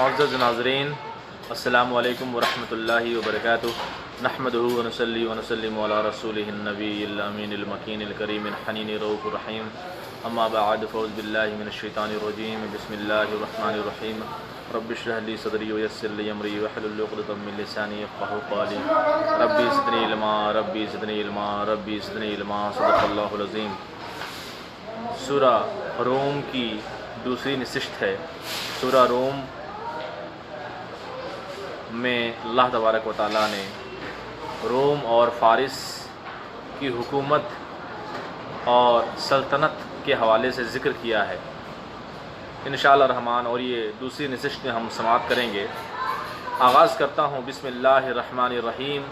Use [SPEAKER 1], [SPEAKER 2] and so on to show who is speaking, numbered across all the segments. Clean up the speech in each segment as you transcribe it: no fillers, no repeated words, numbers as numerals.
[SPEAKER 1] معزز ناظرین، السلام علیکم ورحمۃ اللہ وبرکاتہ۔ نحمدہ ونصلی ونسلم علی رسولہ النبی الامین المکین الکریم الحنین الرؤوف الرحیم، اما بعد فاعوذ باللہ من الشیطان الرجیم، بسم اللہ الرحمن الرحیم۔ رب اشرح لی صدری ویسر لی امری واحلل عقدۃ من لسانی یفقہوا قولی۔ ربی زدنی علما ربی زدنی علما ربی زدنی علما، صدق اللہ العظیم۔ سورہ روم کی دوسری نشست ہے۔ سورہ روم میں اللہ تبارک و تعالیٰ نے روم اور فارس کی حکومت اور سلطنت کے حوالے سے ذکر کیا ہے انشاءاللہ الرحمن، اور یہ دوسری نشست میں ہم سماعت کریں گے۔ آغاز کرتا ہوں بسم اللہ الرحمن الرحیم،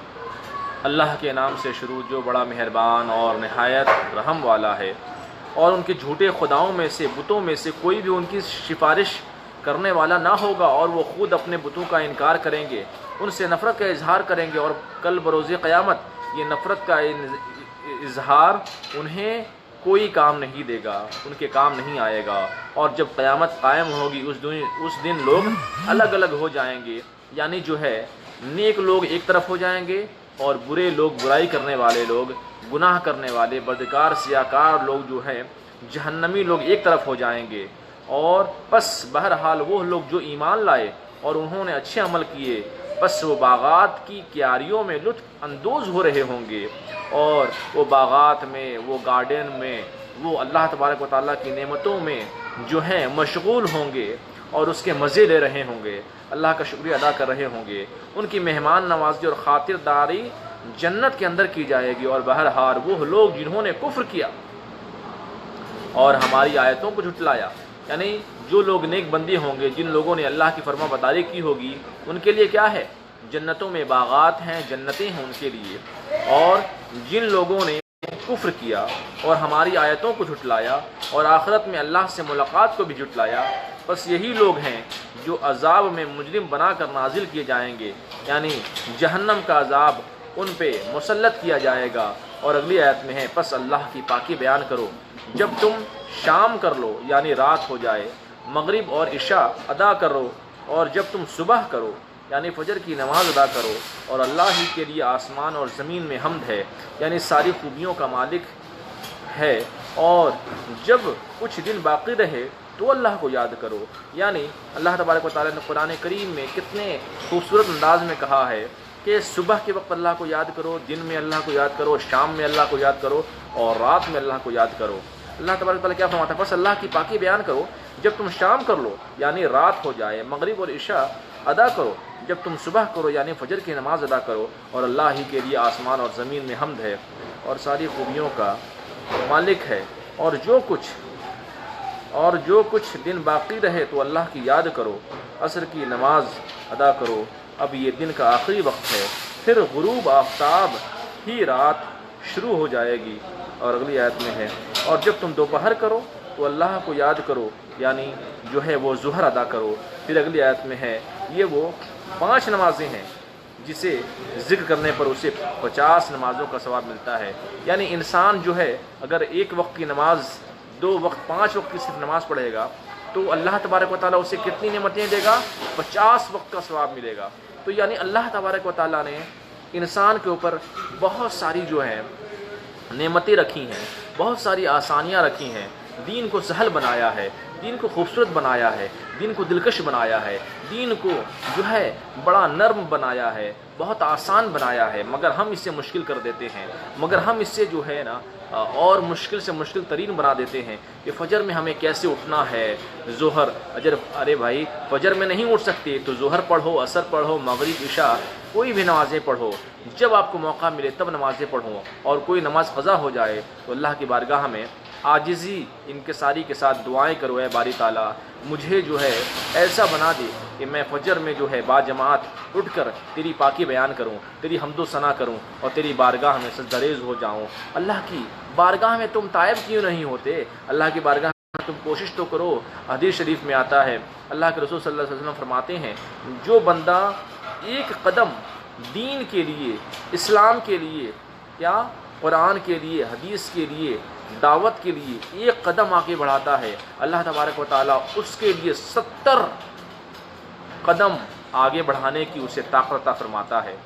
[SPEAKER 1] اللہ کے نام سے شروع جو بڑا مہربان اور نہایت رحم والا ہے۔ اور ان کے جھوٹے خداؤں میں سے، بتوں میں سے کوئی بھی ان کی سفارش کرنے والا نہ ہوگا، اور وہ خود اپنے بتوں کا انکار کریں گے، ان سے نفرت کا اظہار کریں گے، اور کل بروز قیامت یہ نفرت کا اظہار انہیں کوئی کام نہیں دے گا، ان کے کام نہیں آئے گا۔ اور جب قیامت قائم ہوگی اس دن لوگ الگ الگ ہو جائیں گے، یعنی جو ہے نیک لوگ ایک طرف ہو جائیں گے اور برے لوگ، برائی کرنے والے لوگ، گناہ کرنے والے، بدکار سیاکار لوگ جو ہیں، جہنمی لوگ ایک طرف ہو جائیں گے۔ اور پس بہرحال وہ لوگ جو ایمان لائے اور انہوں نے اچھے عمل کیے، پس وہ باغات کی کیاریوں میں لطف اندوز ہو رہے ہوں گے، اور وہ باغات میں، وہ گارڈن میں، وہ اللہ تبارک و تعالیٰ کی نعمتوں میں جو ہیں مشغول ہوں گے اور اس کے مزے لے رہے ہوں گے، اللہ کا شکریہ ادا کر رہے ہوں گے۔ ان کی مہمان نوازی اور خاطرداری جنت کے اندر کی جائے گی۔ اور بہرحال وہ لوگ جنہوں نے کفر کیا اور ہماری آیتوں کو جھٹلایا، یعنی جو لوگ نیک بندی ہوں گے، جن لوگوں نے اللہ کی فرما برداری کی ہوگی، ان کے لیے کیا ہے؟ جنتوں میں باغات ہیں، جنتیں ہیں ان کے لیے۔ اور جن لوگوں نے کفر کیا اور ہماری آیتوں کو جھٹلایا اور آخرت میں اللہ سے ملاقات کو بھی جھٹلایا، بس یہی لوگ ہیں جو عذاب میں مجرم بنا کر نازل کیے جائیں گے، یعنی جہنم کا عذاب ان پہ مسلط کیا جائے گا۔ اور اگلی آیت میں ہے، پس اللہ کی پاکی بیان کرو جب تم شام کر لو، یعنی رات ہو جائے، مغرب اور عشاء ادا کرو، اور جب تم صبح کرو، یعنی فجر کی نماز ادا کرو، اور اللہ ہی کے لیے آسمان اور زمین میں حمد ہے، یعنی ساری خوبیوں کا مالک ہے۔ اور جب کچھ دن باقی رہے تو اللہ کو یاد کرو، یعنی اللہ تبارک و تعالیٰ نے قرآن کریم میں کتنے خوبصورت انداز میں کہا ہے کہ صبح کے وقت اللہ کو یاد کرو، دن میں اللہ کو یاد کرو، شام میں اللہ کو یاد کرو، اور رات میں اللہ کو یاد کرو۔ اللہ تبارک و تعالیٰ کیا فرماتا ہے؟ بس اللہ کی پاکی بیان کرو جب تم شام کر لو، یعنی رات ہو جائے، مغرب اور عشاء ادا کرو، جب تم صبح کرو، یعنی فجر کی نماز ادا کرو، اور اللہ ہی کے لیے آسمان اور زمین میں حمد ہے اور ساری خوبیوں کا مالک ہے۔ اور جو کچھ دن باقی رہے تو اللہ کی یاد کرو، عصر کی نماز ادا کرو، اب یہ دن کا آخری وقت ہے، پھر غروب آفتاب ہی رات شروع ہو جائے گی۔ اور اگلی آیت میں ہے، اور جب تم دوپہر کرو تو اللہ کو یاد کرو، یعنی جو ہے وہ ظہر ادا کرو۔ پھر اگلی آیت میں ہے، یہ وہ 5 نمازیں ہیں جسے ذکر کرنے پر اسے 50 نمازوں کا ثواب ملتا ہے، یعنی انسان جو ہے اگر ایک وقت کی نماز 2 وقت 5 وقت کی صرف نماز پڑھے گا تو اللہ تبارک و تعالیٰ اسے کتنی نعمتیں دے گا؟ 50 وقت کا ثواب ملے گا۔ تو یعنی اللہ تبارک و تعالیٰ نے انسان کے اوپر بہت ساری جو ہے نعمتیں رکھی ہیں، بہت ساری آسانیاں رکھی ہیں، دین کو سہل بنایا ہے، دین کو خوبصورت بنایا ہے، دین کو دلکش بنایا ہے، دین کو جو ہے بڑا نرم بنایا ہے، بہت آسان بنایا ہے، مگر ہم اس سے مشکل کر دیتے ہیں، مگر ہم اس سے جو ہے نا اور مشکل سے مشکل ترین بنا دیتے ہیں کہ فجر میں ہمیں کیسے اٹھنا ہے، ظہر ارے بھائی فجر میں نہیں اٹھ سکتے تو ظہر پڑھو، عصر پڑھو، مغرب عشاء کوئی بھی نمازیں پڑھو، جب آپ کو موقع ملے تب نمازیں پڑھو، اور کوئی نماز قضا ہو جائے تو اللہ کی بارگاہ میں عاجزی انکساری کے ساتھ دعائیں کرو، اے باری تعالیٰ مجھے جو ہے ایسا بنا دے کہ میں فجر میں جو ہے با جماعت اٹھ کر تیری پاکی بیان کروں، تیری حمد و ثنا کروں، اور تیری بارگاہ میں سجدریز ہو جاؤں۔ اللہ کی بارگاہ میں تم تائب کیوں نہیں ہوتے؟ اللہ کی بارگاہ میں تم کوشش تو کرو۔ حدیث شریف میں آتا ہے، اللہ کے رسول صلی اللہ علیہ وسلم فرماتے ہیں، جو بندہ ایک قدم دین کے لیے، اسلام کے لیے، یا قرآن کے لیے، حدیث کے لیے، دعوت کے لیے ایک قدم آگے بڑھاتا ہے، اللہ تبارک و تعالیٰ اس کے لیے 70 قدم آگے بڑھانے کی اسے طاقت عطا فرماتا ہے۔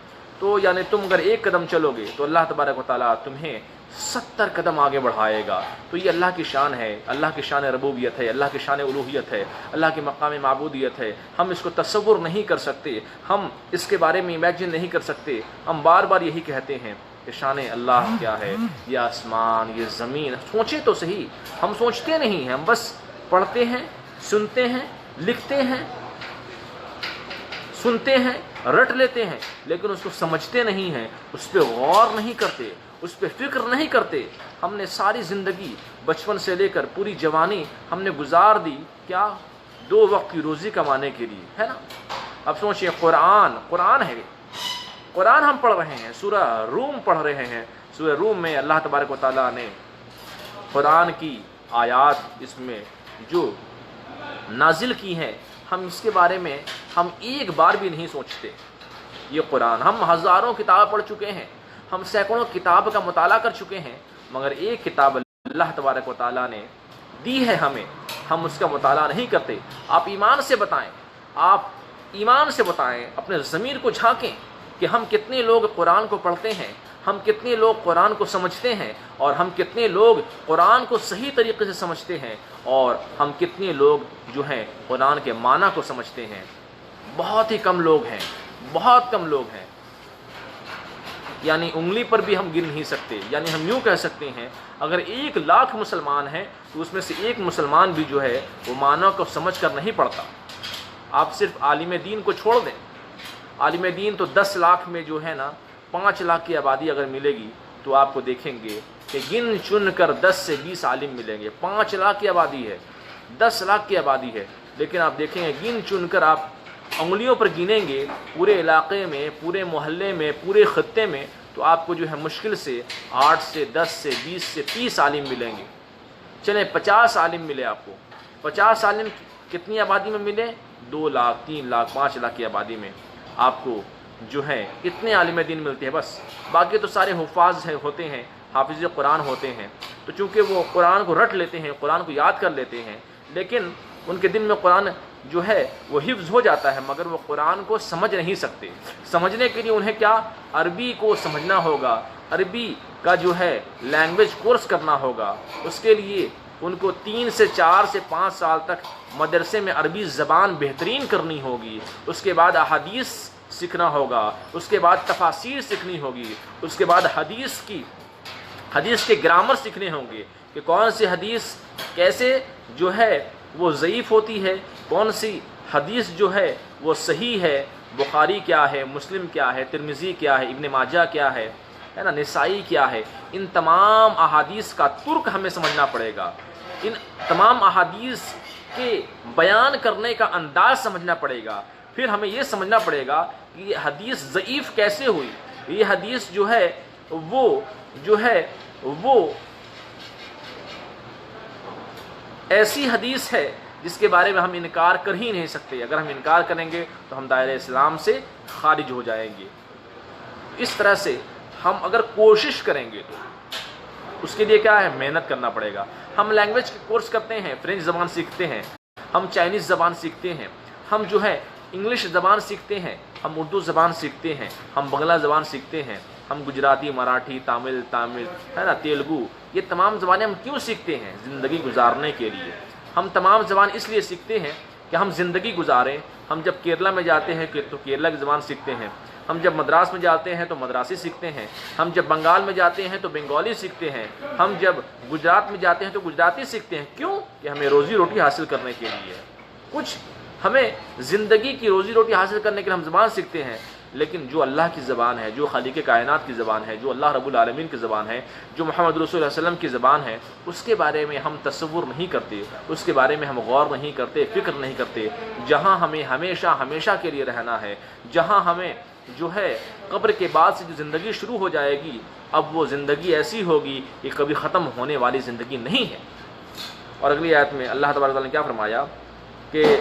[SPEAKER 1] تو یعنی تم اگر ایک قدم چلو گے تو اللہ تبارک و تعالیٰ تمہیں 70 قدم آگے بڑھائے گا۔ تو یہ اللہ کی شان ہے، اللہ کی شان ربوبیت ہے، اللہ کی شان الوہیت ہے، اللہ کے مقام معبودیت ہے۔ ہم اس کو تصور نہیں کر سکتے، ہم اس کے بارے میں امیجن نہیں کر سکتے۔ ہم بار بار یہی کہتے ہیں کہ شان اللہ کیا ہے، یہ آسمان، یہ زمین۔ سوچیں تو صحیح، ہم سوچتے نہیں ہیں، ہم بس پڑھتے ہیں، سنتے ہیں، لکھتے ہیں، سنتے ہیں، رٹ لیتے ہیں، لیکن اس کو سمجھتے نہیں ہیں، اس پہ غور نہیں کرتے، اس پہ فکر نہیں کرتے۔ ہم نے ساری زندگی بچپن سے لے کر پوری جوانی ہم نے گزار دی کیا؟ 2 وقت کی روزی کمانے کے لیے، ہے نا؟ اب سوچئے، قرآن ہے، قرآن ہم پڑھ رہے ہیں، سورہ روم پڑھ رہے ہیں۔ سورہ روم میں اللہ تبارک و تعالیٰ نے قرآن کی آیات اس میں جو نازل کی ہیں، ہم اس کے بارے میں ہم ایک بار بھی نہیں سوچتے۔ یہ قرآن، ہم ہزاروں کتاب پڑھ چکے ہیں، ہم سینکڑوں کتاب کا مطالعہ کر چکے ہیں، مگر ایک کتاب اللہ تبارک و تعالیٰ نے دی ہے ہمیں، ہم اس کا مطالعہ نہیں کرتے۔ آپ ایمان سے بتائیں، آپ ایمان سے بتائیں، اپنے ضمیر کو جھانکیں کہ ہم کتنے لوگ قرآن کو پڑھتے ہیں، ہم کتنے لوگ قرآن کو سمجھتے ہیں، اور ہم کتنے لوگ قرآن کو صحیح طریقے سے سمجھتے ہیں، اور ہم کتنے لوگ جو ہیں قرآن کے معنی کو سمجھتے ہیں۔ بہت ہی کم لوگ ہیں، بہت کم لوگ ہیں، یعنی انگلی پر بھی ہم گن نہیں سکتے۔ یعنی ہم یوں کہہ سکتے ہیں، اگر 1,00,000 مسلمان ہیں تو اس میں سے ایک مسلمان بھی جو ہے وہ معنی کو سمجھ کر نہیں پڑتا۔ آپ صرف عالم دین کو چھوڑ دیں، عالم دین تو 10 لاکھ میں جو ہے نا 5 لاکھ کی آبادی اگر ملے گی تو آپ کو دیکھیں گے کہ گن چن کر 10 سے 20 عالم ملیں گے۔ 5 لاکھ کی آبادی ہے، 10 لاکھ کی آبادی ہے، لیکن آپ دیکھیں گے گن چن کر آپ انگلیوں پر گنیں گے پورے علاقے میں، پورے محلے میں، پورے خطے میں، تو آپ کو جو ہے مشکل سے 8 سے 10 سے 20 سے 30 عالم ملیں گے۔ چلیں 50 عالم ملے آپ کو، 50 عالم کتنی آبادی میں ملے؟ 2 لاکھ، 3 لاکھ، 5 لاکھ کی آبادی میں آپ کو جو ہے اتنے عالم دین ملتے ہیں بس۔ باقی تو سارے حفاظ ہوتے ہیں، حافظ قرآن ہوتے ہیں، تو چونکہ وہ قرآن کو رٹ لیتے ہیں، قرآن کو یاد کر لیتے ہیں، لیکن ان کے دل میں قرآن جو ہے وہ حفظ ہو جاتا ہے، مگر وہ قرآن کو سمجھ نہیں سکتے۔ سمجھنے کے لیے انہیں کیا؟ عربی کو سمجھنا ہوگا، عربی کا جو ہے لینگویج کورس کرنا ہوگا۔ اس کے لیے ان کو 3 سے 4 سے 5 سال تک مدرسے میں عربی زبان بہترین کرنی ہوگی۔ اس کے بعد احادیث سیکھنا ہوگا، اس کے بعد تفاسیر سیکھنی ہوگی، اس کے بعد حدیث کے گرامر سیکھنے ہوں گے کہ کون سی حدیث کیسے جو ہے وہ ضعیف ہوتی ہے، کون سی حدیث جو ہے وہ صحیح ہے، بخاری کیا ہے، مسلم کیا ہے، ترمذی کیا ہے، ابن ماجہ کیا ہے نا، نسائی کیا ہے۔ ان تمام احادیث کا ترک ہمیں سمجھنا پڑے گا، ان تمام احادیث کے بیان کرنے کا انداز سمجھنا پڑے گا۔ پھر ہمیں یہ سمجھنا پڑے گا کہ یہ حدیث ضعیف کیسے ہوئی، یہ حدیث جو ہے وہ ایسی حدیث ہے جس کے بارے میں ہم انکار کر ہی نہیں سکتے۔ اگر ہم انکار کریں گے تو ہم دائرہ اسلام سے خارج ہو جائیں گے۔ اس طرح سے ہم اگر کوشش کریں گے تو اس کے لیے کیا ہے؟ محنت کرنا پڑے گا۔ ہم لینگویج کے کورس کرتے ہیں، فرینچ زبان سیکھتے ہیں، ہم چائنیز زبان سیکھتے ہیں، ہم جو ہے انگلش زبان سیکھتے ہیں، ہم اردو زبان سیکھتے ہیں، ہم بنگلہ زبان سیکھتے ہیں، ہم گجراتی، مراٹھی، تامل ہے نا، تیلگو، یہ تمام زبانیں ہم کیوں سیکھتے ہیں؟ زندگی گزارنے کے لیے۔ ہم تمام زبان اس لیے سیکھتے ہیں کہ ہم زندگی گزاریں۔ ہم جب کیرلا میں جاتے ہیں تو کیرلا کی زبان سیکھتے ہیں، ہم جب مدراس میں جاتے ہیں تو مدراسی سیکھتے ہیں، ہم جب بنگال میں جاتے ہیں تو بنگالی سیکھتے ہیں، ہم جب گجرات میں جاتے ہیں تو گجراتی سیکھتے ہیں۔ کیوں؟ کہ ہمیں روزی روٹی حاصل کرنے کے لیے، کچھ ہمیں زندگی کی روزی روٹی حاصل کرنے کے لیے ہم زبان سیکھتے ہیں۔ لیکن جو اللہ کی زبان ہے، جو خالق کائنات کی زبان ہے، جو اللہ رب العالمین کی زبان ہے، جو محمد رسول اللہ علیہ وسلم کی زبان ہے، اس کے بارے میں ہم تصور نہیں کرتے، اس کے بارے میں ہم غور نہیں کرتے، فکر نہیں کرتے۔ جہاں ہمیں ہمیشہ کے لیے رہنا ہے، جہاں ہمیں جو ہے قبر کے بعد سے جو زندگی شروع ہو جائے گی، اب وہ زندگی ایسی ہوگی کہ کبھی ختم ہونے والی زندگی نہیں ہے۔ اور اگلی آیت میں اللہ تبارک و تعالیٰ نے کیا فرمایا کہ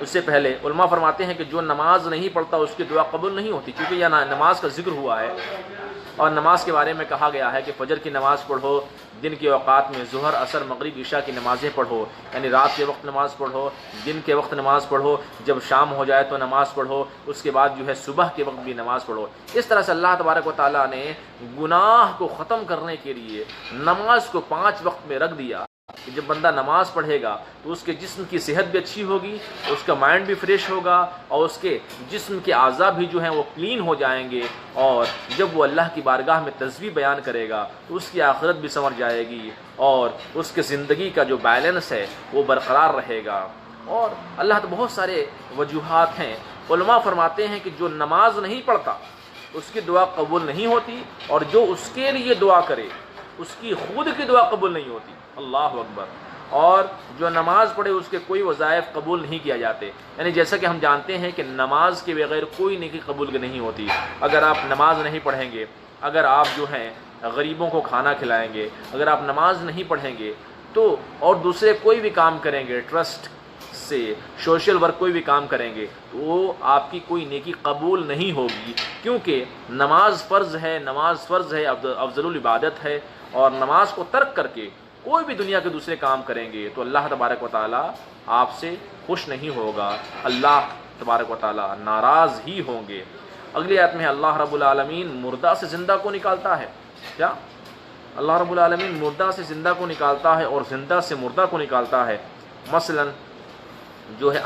[SPEAKER 1] اس سے پہلے علماء فرماتے ہیں کہ جو نماز نہیں پڑھتا اس کی دعا قبول نہیں ہوتی، کیونکہ یہ نماز کا ذکر ہوا ہے اور نماز کے بارے میں کہا گیا ہے کہ فجر کی نماز پڑھو، دن کے اوقات میں ظہر، عصر، مغرب، عشاء کی نمازیں پڑھو، یعنی رات کے وقت نماز پڑھو، دن کے وقت نماز پڑھو، جب شام ہو جائے تو نماز پڑھو، اس کے بعد جو ہے صبح کے وقت بھی نماز پڑھو۔ اس طرح سے اللہ تبارک و تعالیٰ نے گناہ کو ختم کرنے کے لیے نماز کو 5 وقت میں رکھ دیا کہ جب بندہ نماز پڑھے گا تو اس کے جسم کی صحت بھی اچھی ہوگی، اس کا مائنڈ بھی فریش ہوگا، اور اس کے جسم کے اعضاء بھی جو ہیں وہ کلین ہو جائیں گے، اور جب وہ اللہ کی بارگاہ میں تسبیح بیان کرے گا تو اس کی آخرت بھی سنور جائے گی، اور اس کے زندگی کا جو بیلنس ہے وہ برقرار رہے گا۔ اور اللہ تو بہت سارے وجوہات ہیں۔ علماء فرماتے ہیں کہ جو نماز نہیں پڑھتا اس کی دعا قبول نہیں ہوتی، اور جو اس کے لیے دعا کرے اس کی خود کی دعا قبول نہیں ہوتی۔ اللہ اکبر۔ اور جو نماز پڑھے اس کے کوئی وظائف قبول نہیں کیا جاتے، یعنی جیسا کہ ہم جانتے ہیں کہ نماز کے بغیر کوئی نیکی قبول نہیں ہوتی۔ اگر آپ نماز نہیں پڑھیں گے، اگر آپ جو ہیں غریبوں کو کھانا کھلائیں گے، اگر آپ نماز نہیں پڑھیں گے تو اور دوسرے کوئی بھی کام کریں گے، ٹرسٹ سے سوشل ورک کوئی بھی کام کریں گے تو وہ آپ کی کوئی نیکی قبول نہیں ہوگی، کیونکہ نماز فرض ہے، نماز فرض ہے، افضل العبادت ہے، اور نماز کو ترک کر کے کوئی بھی دنیا کے دوسرے کام کریں گے تو اللہ تبارک و تعالیٰ آپ سے خوش نہیں ہوگا، اللہ تبارک و تعالیٰ ناراض ہی ہوں گے۔ اگلی آیت میں اللہ رب العالمین مردہ سے زندہ کو نکالتا ہے۔ کیا؟ اللہ رب العالمین مردہ سے زندہ کو نکالتا ہے اور زندہ سے مردہ کو نکالتا ہے۔ مثلا جو ہے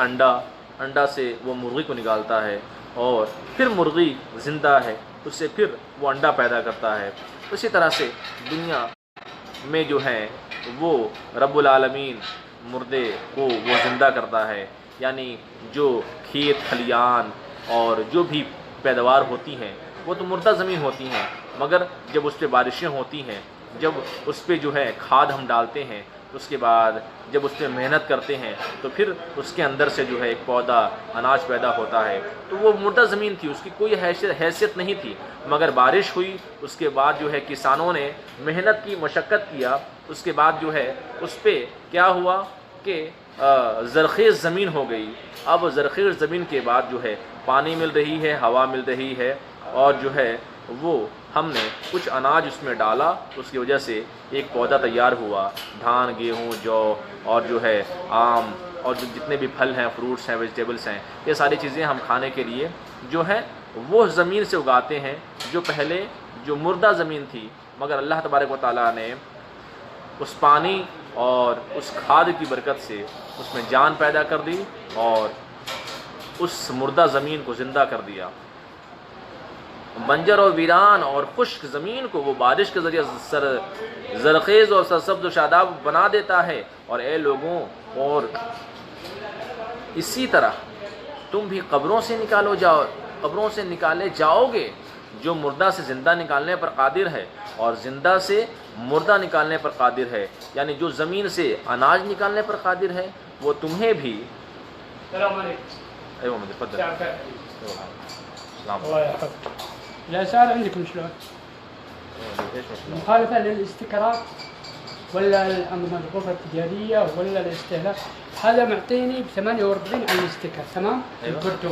[SPEAKER 1] انڈا سے وہ مرغی کو نکالتا ہے، اور پھر مرغی زندہ ہے، اس سے پھر وہ انڈا پیدا کرتا ہے۔ اسی طرح سے دنیا میں جو ہے وہ رب العالمین مردے کو وہ زندہ کرتا ہے، یعنی جو کھیت کھلیان اور جو بھی پیداوار ہوتی ہیں وہ تو مردہ زمین ہوتی ہیں، مگر جب اس پہ بارشیں ہوتی ہیں، جب اس پہ جو ہے کھاد ہم ڈالتے ہیں، اس کے بعد جب اس پہ محنت کرتے ہیں تو پھر اس کے اندر سے جو ہے ایک پودا اناج پیدا ہوتا ہے، تو وہ مردہ زمین تھی، اس کی کوئی حیثیت نہیں تھی، مگر بارش ہوئی، اس کے بعد جو ہے کسانوں نے محنت کی، مشقت کیا، اس کے بعد جو ہے اس پہ کیا ہوا کہ زرخیز زمین ہو گئی۔ اب زرخیز زمین کے بعد جو ہے پانی مل رہی ہے، ہوا مل رہی ہے، اور جو ہے وہ ہم نے کچھ اناج اس میں ڈالا، اس کی وجہ سے ایک پودا تیار ہوا، دھان، گیہوں، جو اور جو ہے آم، اور جو جتنے بھی پھل ہیں، فروٹس ہیں، ویجیٹیبلس ہیں، یہ ساری چیزیں ہم کھانے کے لیے جو ہے وہ زمین سے اگاتے ہیں جو پہلے جو مردہ زمین تھی، مگر اللہ تبارک و تعالیٰ نے اس پانی اور اس کھاد کی برکت سے اس میں جان پیدا کر دی اور اس مردہ زمین کو زندہ کر دیا۔ بنجر اور ویران اور خشک زمین کو وہ بارش کے ذریعے زرخیز اور سرسبز و شاداب بنا دیتا ہے۔ اور اے لوگوں، اور اسی طرح تم بھی قبروں سے نکالے جاؤ گے، جو مردہ سے زندہ نکالنے پر قادر ہے اور زندہ سے مردہ نکالنے پر قادر ہے، یعنی جو زمین سے اناج نکالنے پر قادر ہے وہ تمہیں بھی۔
[SPEAKER 2] السلام علیکم۔
[SPEAKER 1] ايوه تفضل.
[SPEAKER 2] الله يحفظك. الاسعار عندكم شلون؟ مخالفه للاستيكرات ولا الانظمه الغرفه التجاريه ولا الاستهلاك؟ هذا معطيني ب 48 على الاستيكر، تمام؟
[SPEAKER 1] أيوة.
[SPEAKER 2] البردو.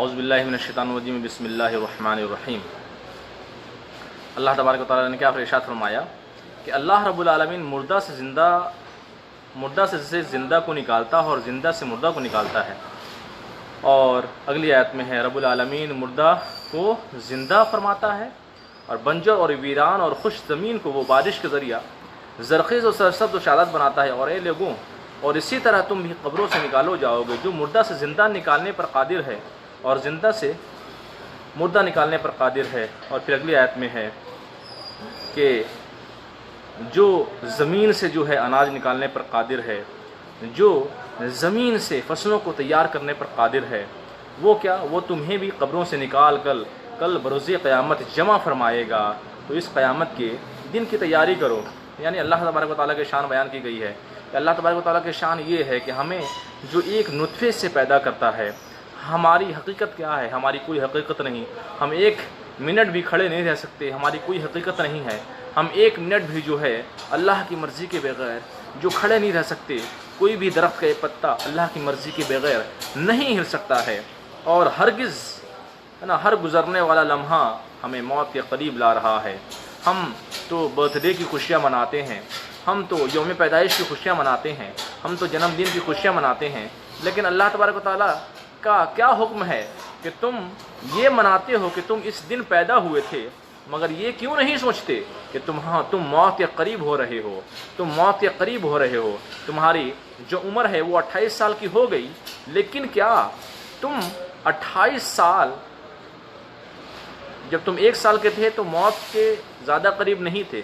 [SPEAKER 1] اعوذ باللہ من الشیطان الرجیم بسم اللہ الرحمن الرحیم۔ اللہ تبارک و تعالیٰ نے کیا ارشاد فرمایا کہ اللہ رب العالمین مردہ سے زندہ کو نکالتا ہے اور زندہ سے مردہ کو نکالتا ہے۔ اور اگلی آیت میں ہے رب العالمین مردہ کو زندہ فرماتا ہے اور بنجر اور ویران اور خشک زمین کو وہ بارش کے ذریعہ زرخیز و سرسبز و شاداب بناتا ہے۔ اور اے لوگوں، اور اسی طرح تم بھی قبروں سے نکالو جاؤ گے۔ جو مردہ سے زندہ نکالنے پر قادر ہے اور زندہ سے مردہ نکالنے پر قادر ہے۔ اور پھر اگلی آیت میں ہے کہ جو زمین سے جو ہے اناج نکالنے پر قادر ہے، جو زمین سے فصلوں کو تیار کرنے پر قادر ہے، وہ کیا؟ وہ تمہیں بھی قبروں سے نکال کل بروز قیامت جمع فرمائے گا۔ تو اس قیامت کے دن کی تیاری کرو۔ یعنی اللہ تبارک و تعالیٰ کی شان بیان کی گئی ہے کہ اللہ تبارک و تعالیٰ کی شان یہ ہے کہ ہمیں جو ایک نطفے سے پیدا کرتا ہے، ہماری حقیقت کیا ہے؟ ہماری کوئی حقیقت نہیں۔ ہم ایک منٹ بھی کھڑے نہیں رہ سکتے، ہماری کوئی حقیقت نہیں ہے۔ ہم ایک منٹ بھی جو ہے اللہ کی مرضی کے بغیر جو کھڑے نہیں رہ سکتے۔ کوئی بھی درخت کا ایک پتا اللہ کی مرضی کے بغیر نہیں ہل سکتا ہے۔ اور ہرگز ہر گزرنے والا لمحہ ہمیں موت کے قریب لا رہا ہے۔ ہم تو برتھ ڈے کی خوشیاں مناتے ہیں، ہم تو یوم پیدائش کی خوشیاں مناتے ہیں، ہم تو جنم دن کی خوشیاں مناتے ہیں، لیکن اللہ تبارک و تعالیٰ کا کیا حکم ہے کہ تم یہ مناتے ہو کہ تم اس دن پیدا ہوئے تھے، مگر یہ کیوں نہیں سوچتے کہ تم موت کے قریب ہو رہے ہو، تم موت کے قریب ہو رہے ہو۔ تمہاری جو عمر ہے وہ 28 سال کی ہو گئی، لیکن کیا تم 28 سال، جب تم 1 سال کے تھے تو موت کے زیادہ قریب نہیں تھے،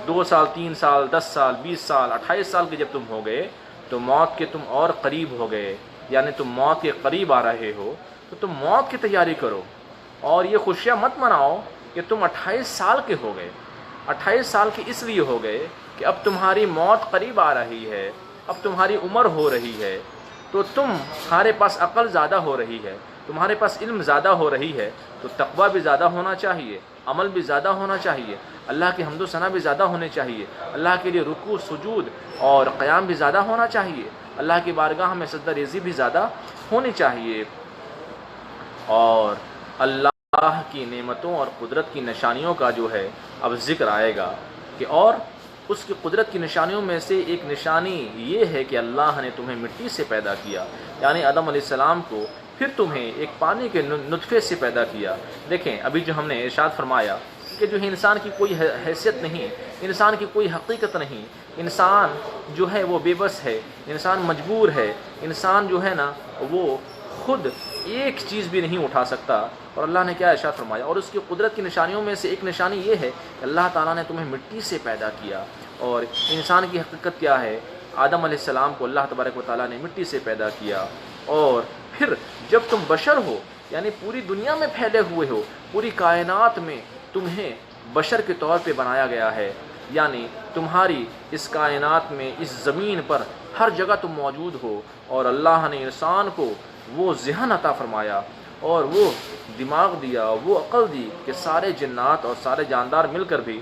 [SPEAKER 1] 2 سال 3 سال 10 سال 20 سال 28 سال کے جب تم ہو گئے تو موت کے تم اور قریب ہو گئے، یعنی تم موت کے قریب آ رہے ہو۔ تو تم موت کی تیاری کرو اور یہ خوشیاں مت مناؤ کہ تم 28 سال کے ہو گئے۔ 28 سال کے اس لیے ہو گئے کہ اب تمہاری موت قریب آ رہی ہے، اب تمہاری عمر ہو رہی ہے، تو تمہارے پاس عقل زیادہ ہو رہی ہے، تمہارے پاس علم زیادہ ہو رہی ہے، تو تقویٰ بھی زیادہ ہونا چاہیے، عمل بھی زیادہ ہونا چاہیے، اللہ کی حمد و ثنا بھی زیادہ ہونے چاہیے، اللہ کے لیے رکوع سجود اور قیام بھی زیادہ ہونا چاہیے، اللہ کی بارگاہ میں سجدہ ریزی بھی زیادہ ہونی چاہیے۔ اور اللہ کی نعمتوں اور قدرت کی نشانیوں کا جو ہے اب ذکر آئے گا کہ اور اس کی قدرت کی نشانیوں میں سے ایک نشانی یہ ہے کہ اللہ نے تمہیں مٹی سے پیدا کیا، یعنی آدم علیہ السلام کو، پھر تمہیں ایک پانی کے نطفے سے پیدا کیا۔ دیکھیں ابھی جو ہم نے ارشاد فرمایا کہ جو انسان کی کوئی حیثیت نہیں، انسان کی کوئی حقیقت نہیں، انسان جو ہے وہ بے بس ہے، انسان مجبور ہے، انسان جو ہے نا وہ خود ایک چیز بھی نہیں اٹھا سکتا۔ اور اللہ نے کیا ارشاد فرمایا؟ اور اس کی قدرت کی نشانیوں میں سے ایک نشانی یہ ہے کہ اللہ تعالیٰ نے تمہیں مٹی سے پیدا کیا۔ اور انسان کی حقیقت کیا ہے؟ آدم علیہ السلام کو اللہ تبارک و تعالیٰ نے مٹی سے پیدا کیا، اور پھر جب تم بشر ہو، یعنی پوری دنیا میں پھیلے ہوئے ہو، پوری کائنات میں تمہیں بشر کے طور پہ بنایا گیا ہے، یعنی تمہاری اس کائنات میں اس زمین پر ہر جگہ تم موجود ہو، اور اللہ نے انسان کو وہ ذہن عطا فرمایا اور وہ دماغ دیا، وہ عقل دی کہ سارے جنات اور سارے جاندار مل کر بھی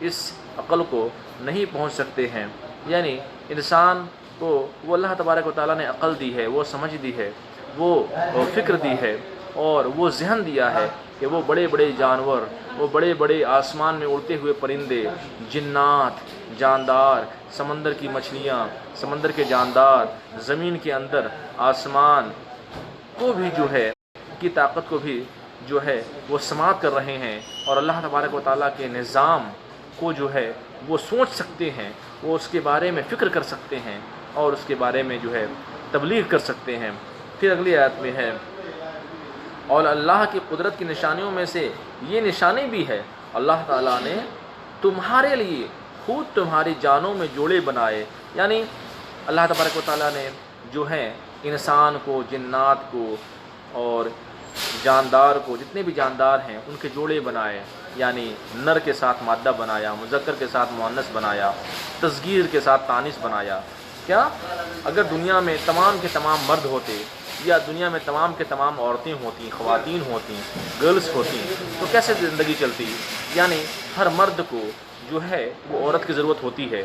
[SPEAKER 1] اس عقل کو نہیں پہنچ سکتے ہیں۔ یعنی انسان کو وہ اللہ تبارک و تعالیٰ نے عقل دی ہے، وہ سمجھ دی ہے، وہ فکر دی ہے، اور وہ ذہن دیا ہے کہ وہ بڑے بڑے جانور، وہ بڑے بڑے آسمان میں اڑتے ہوئے پرندے، جنات، جاندار، سمندر کی مچھلیاں، سمندر کے جاندار، زمین کے اندر آسمان کو بھی جو ہے کی طاقت کو بھی جو ہے وہ سماعت کر رہے ہیں، اور اللہ تبارک و تعالیٰ کے نظام کو جو ہے وہ سوچ سکتے ہیں، وہ اس کے بارے میں فکر کر سکتے ہیں، اور اس کے بارے میں جو ہے تبلیغ کر سکتے ہیں۔ پھر اگلی آیت میں ہے اور اللہ کی قدرت کی نشانیوں میں سے یہ نشانی بھی ہے اللہ تعالیٰ نے تمہارے لیے خود تمہاری جانوں میں جوڑے بنائے، یعنی اللہ تبارک و تعالیٰ نے جو ہے انسان کو، جنات کو اور جاندار کو، جتنے بھی جاندار ہیں ان کے جوڑے بنائے، یعنی نر کے ساتھ مادہ بنایا، مذکر کے ساتھ مؤنث بنایا، تصغیر کے ساتھ تانیث بنایا۔ کیا اگر دنیا میں تمام کے تمام مرد ہوتے، یا دنیا میں تمام کے تمام عورتیں ہوتی، خواتین ہوتی، گرلز ہوتی، تو کیسے زندگی چلتی؟ یعنی ہر مرد کو جو ہے وہ عورت کی ضرورت ہوتی ہے،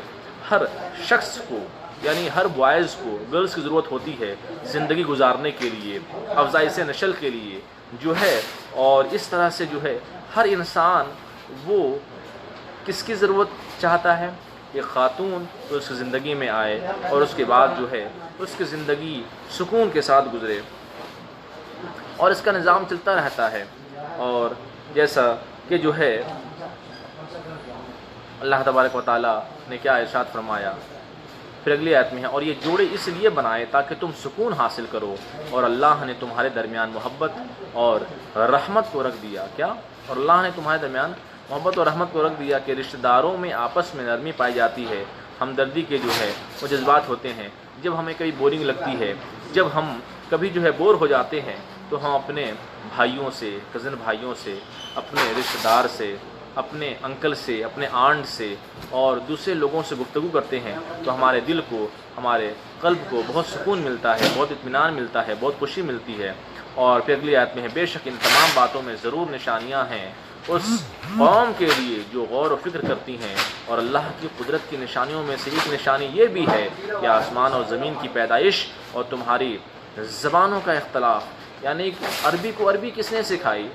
[SPEAKER 1] ہر شخص کو یعنی ہر بوائز کو گرلز کی ضرورت ہوتی ہے زندگی گزارنے کے لیے، افزائش نسل کے لیے جو ہے، اور اس طرح سے جو ہے ہر انسان وہ کس کی ضرورت چاہتا ہے؟ کہ خاتون اس کی زندگی میں آئے اور اس کے بعد جو ہے اس کی زندگی سکون کے ساتھ گزرے، اور اس کا نظام چلتا رہتا ہے۔ اور جیسا کہ جو ہے اللہ تبارک و تعالیٰ نے کیا ارشاد فرمایا پھر اگلی آیت میں ہے، اور یہ جوڑے اس لیے بنائے تاکہ تم سکون حاصل کرو، اور اللہ نے تمہارے درمیان محبت اور رحمت کو رکھ دیا۔ کیا؟ اور اللہ نے تمہارے درمیان محبت اور رحمت کو رکھ دیا کہ رشتہ داروں میں آپس میں نرمی پائی جاتی ہے، ہمدردی کے جو ہے وہ جذبات ہوتے ہیں۔ جب ہمیں کبھی بورنگ لگتی ہے، جب ہم کبھی جو ہے بور ہو جاتے ہیں، تو ہم اپنے بھائیوں سے، کزن بھائیوں سے، اپنے رشتہ دار سے، اپنے انکل سے، اپنے آنٹ سے اور دوسرے لوگوں سے گفتگو کرتے ہیں، تو ہمارے دل کو، ہمارے قلب کو بہت سکون ملتا ہے، بہت اطمینان ملتا ہے، بہت خوشی ملتی ہے۔ اور پھر اگلی آیت میں ہے، بے شک ان تمام باتوں میں ضرور نشانیاں ہیں اس قوم کے لیے جو غور و فکر کرتی ہیں، اور اللہ کی قدرت کی نشانیوں میں سے ایک نشانی یہ بھی ہے کہ آسمان اور زمین کی پیدائش اور تمہاری زبانوں کا اختلاف، یعنی عربی کو عربی کس نے سکھائی؟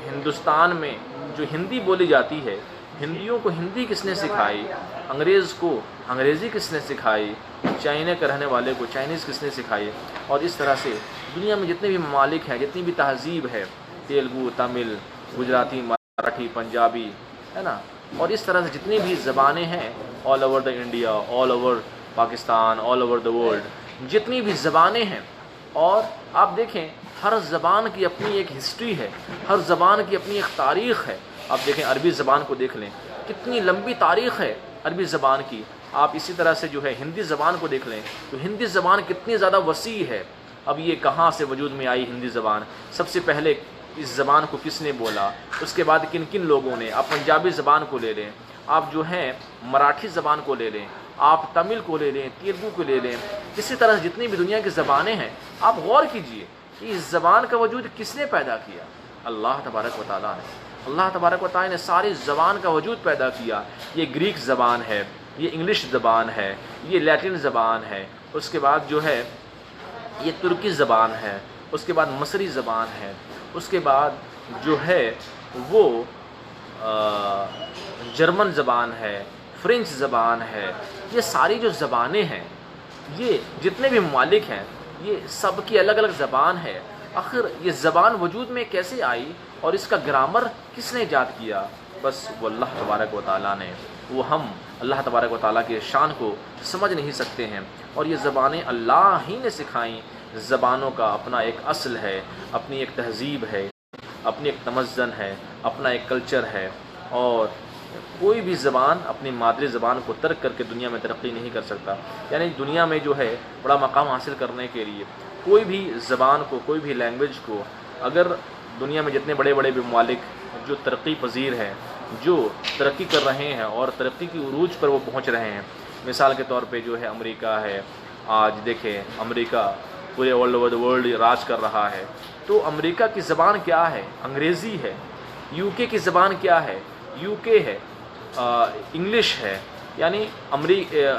[SPEAKER 1] ہندوستان میں جو ہندی بولی جاتی ہے، ہندیوں کو ہندی کس نے سکھائی؟ انگریز کو انگریزی کس نے سکھائی؟ چائنا کے رہنے والے کو چائنیز کس نے سکھائی؟ اور اس طرح سے دنیا میں جتنے بھی ممالک ہیں، جتنی بھی تہذیب ہے، تیلگو، تمل، گجراتی، مراٹھی، پنجابی، ہے نا، اور اس طرح سے جتنی بھی زبانیں ہیں، all over the India, all over Pakistan, all over the world, جتنی بھی زبانیں ہیں، اور آپ دیکھیں ہر زبان کی اپنی ایک ہسٹری ہے، ہر زبان کی اپنی ایک تاریخ ہے۔ آپ دیکھیں عربی زبان کو دیکھ لیں، کتنی لمبی تاریخ ہے عربی زبان کی۔ آپ اسی طرح سے جو ہے ہندی زبان کو دیکھ لیں تو ہندی زبان کتنی زیادہ وسیع ہے۔ اب یہ کہاں سے وجود میں آئی ہندی زبان؟ سب سے پہلے اس زبان کو کس نے بولا، اس کے بعد کن کن لوگوں نے؟ آپ پنجابی زبان کو لے لیں، آپ جو ہیں مراٹھی زبان کو لے لیں، آپ تمل کو لے لیں، تیلگو کو لے لیں، اسی طرح جتنی بھی دنیا کی زبانیں ہیں، آپ غور کیجئے کہ اس زبان کا وجود کس نے پیدا کیا؟ اللہ تبارک و تعالیٰ نے۔ اللہ تبارک و تعالیٰ نے ساری زبان کا وجود پیدا کیا۔ یہ گریک زبان ہے، یہ انگلش زبان ہے، یہ لیٹن زبان ہے، اس کے بعد جو ہے یہ ترکی زبان ہے، اس کے بعد مصری زبان ہے، اس کے بعد جو ہے وہ جرمن زبان ہے، فرینچ زبان ہے۔ یہ ساری جو زبانیں ہیں، یہ جتنے بھی ممالک ہیں، یہ سب کی الگ الگ زبان ہے۔ آخر یہ زبان وجود میں کیسے آئی اور اس کا گرامر کس نے ایجاد کیا؟ بس وہ اللہ تبارک و تعالیٰ نے۔ وہ ہم اللہ تبارک و تعالیٰ کے شان کو سمجھ نہیں سکتے ہیں، اور یہ زبانیں اللہ ہی نے سکھائیں۔ زبانوں کا اپنا ایک اصل ہے، اپنی ایک تہذیب ہے، اپنی ایک تمدن ہے، اپنا ایک کلچر ہے، اور کوئی بھی زبان اپنی مادری زبان کو ترک کر کے دنیا میں ترقی نہیں کر سکتا۔ یعنی دنیا میں جو ہے بڑا مقام حاصل کرنے کے لیے کوئی بھی زبان کو، کوئی بھی لینگویج کو، اگر دنیا میں جتنے بڑے بڑے بھی ممالک جو ترقی پذیر ہیں، جو ترقی کر رہے ہیں اور ترقی کی عروج پر وہ پہنچ رہے ہیں، مثال کے طور پہ جو ہے امریکہ ہے، آج دیکھیں امریکہ پورے آل اوور دا ورلڈ راج کر رہا ہے، تو امریکہ کی زبان کیا ہے؟ انگریزی ہے۔ یو کے کی زبان کیا ہے؟ یو کے ہے، انگلش ہے، یعنی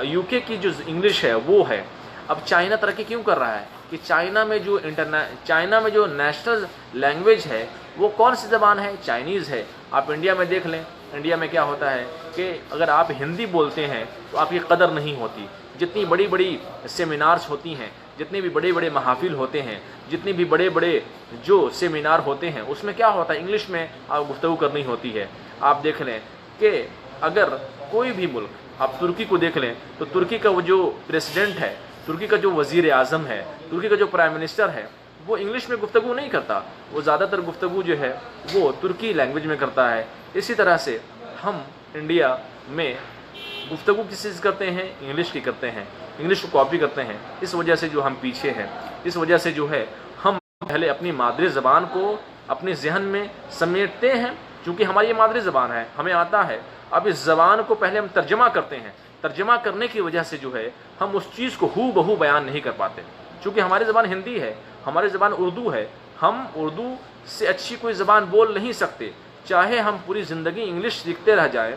[SPEAKER 1] یو کے کی جو انگلش ہے وہ ہے۔ اب چائنا ترقی کیوں کر رہا ہے؟ کہ چائنا میں جو نیشنل لینگویج ہے وہ کون سی زبان ہے؟ چائنیز ہے۔ آپ انڈیا میں دیکھ لیں، انڈیا میں کیا ہوتا ہے کہ اگر آپ ہندی بولتے ہیں تو آپ کی قدر نہیں ہوتی۔ جتنی بڑی بڑی سیمینارز ہوتی ہیں، جتنے بھی بڑے بڑے محافل ہوتے ہیں، جتنے بھی بڑے بڑے جو سیمینار ہوتے ہیں، اس میں کیا ہوتا ہے؟ انگلش میں آپ گفتگو کرنی ہوتی ہے۔ آپ دیکھ لیں کہ اگر کوئی بھی ملک، آپ ترکی کو دیکھ لیں تو ترکی کا وہ جو پریسیڈنٹ ہے، ترکی کا جو وزیر اعظم ہے، ترکی کا جو پرائم منسٹر ہے، وہ انگلش میں گفتگو نہیں کرتا، وہ زیادہ تر گفتگو جو ہے وہ ترکی لینگویج میں کرتا ہے۔ اسی طرح سے ہم انڈیا میں گفتگو کس چیز کرتے ہیں؟ انگلش کی کرتے ہیں، انگلش کو کاپی کرتے ہیں۔ اس وجہ سے جو ہم پیچھے ہیں، اس وجہ سے جو ہے ہم پہلے اپنی مادری زبان کو اپنے ذہن میں سمیٹتے ہیں، چونکہ ہماری یہ مادری زبان ہے، ہمیں آتا ہے۔ اب اس زبان کو پہلے ہم ترجمہ کرتے ہیں، ترجمہ کرنے کی وجہ سے جو ہے ہم اس چیز کو ہو بہو بیان نہیں کر پاتے، چونکہ ہماری زبان ہندی ہے، ہماری زبان اردو ہے، ہم اردو سے اچھی کوئی زبان بول نہیں سکتے۔ چاہے ہم پوری زندگی انگلش سیکھتے رہ جائیں،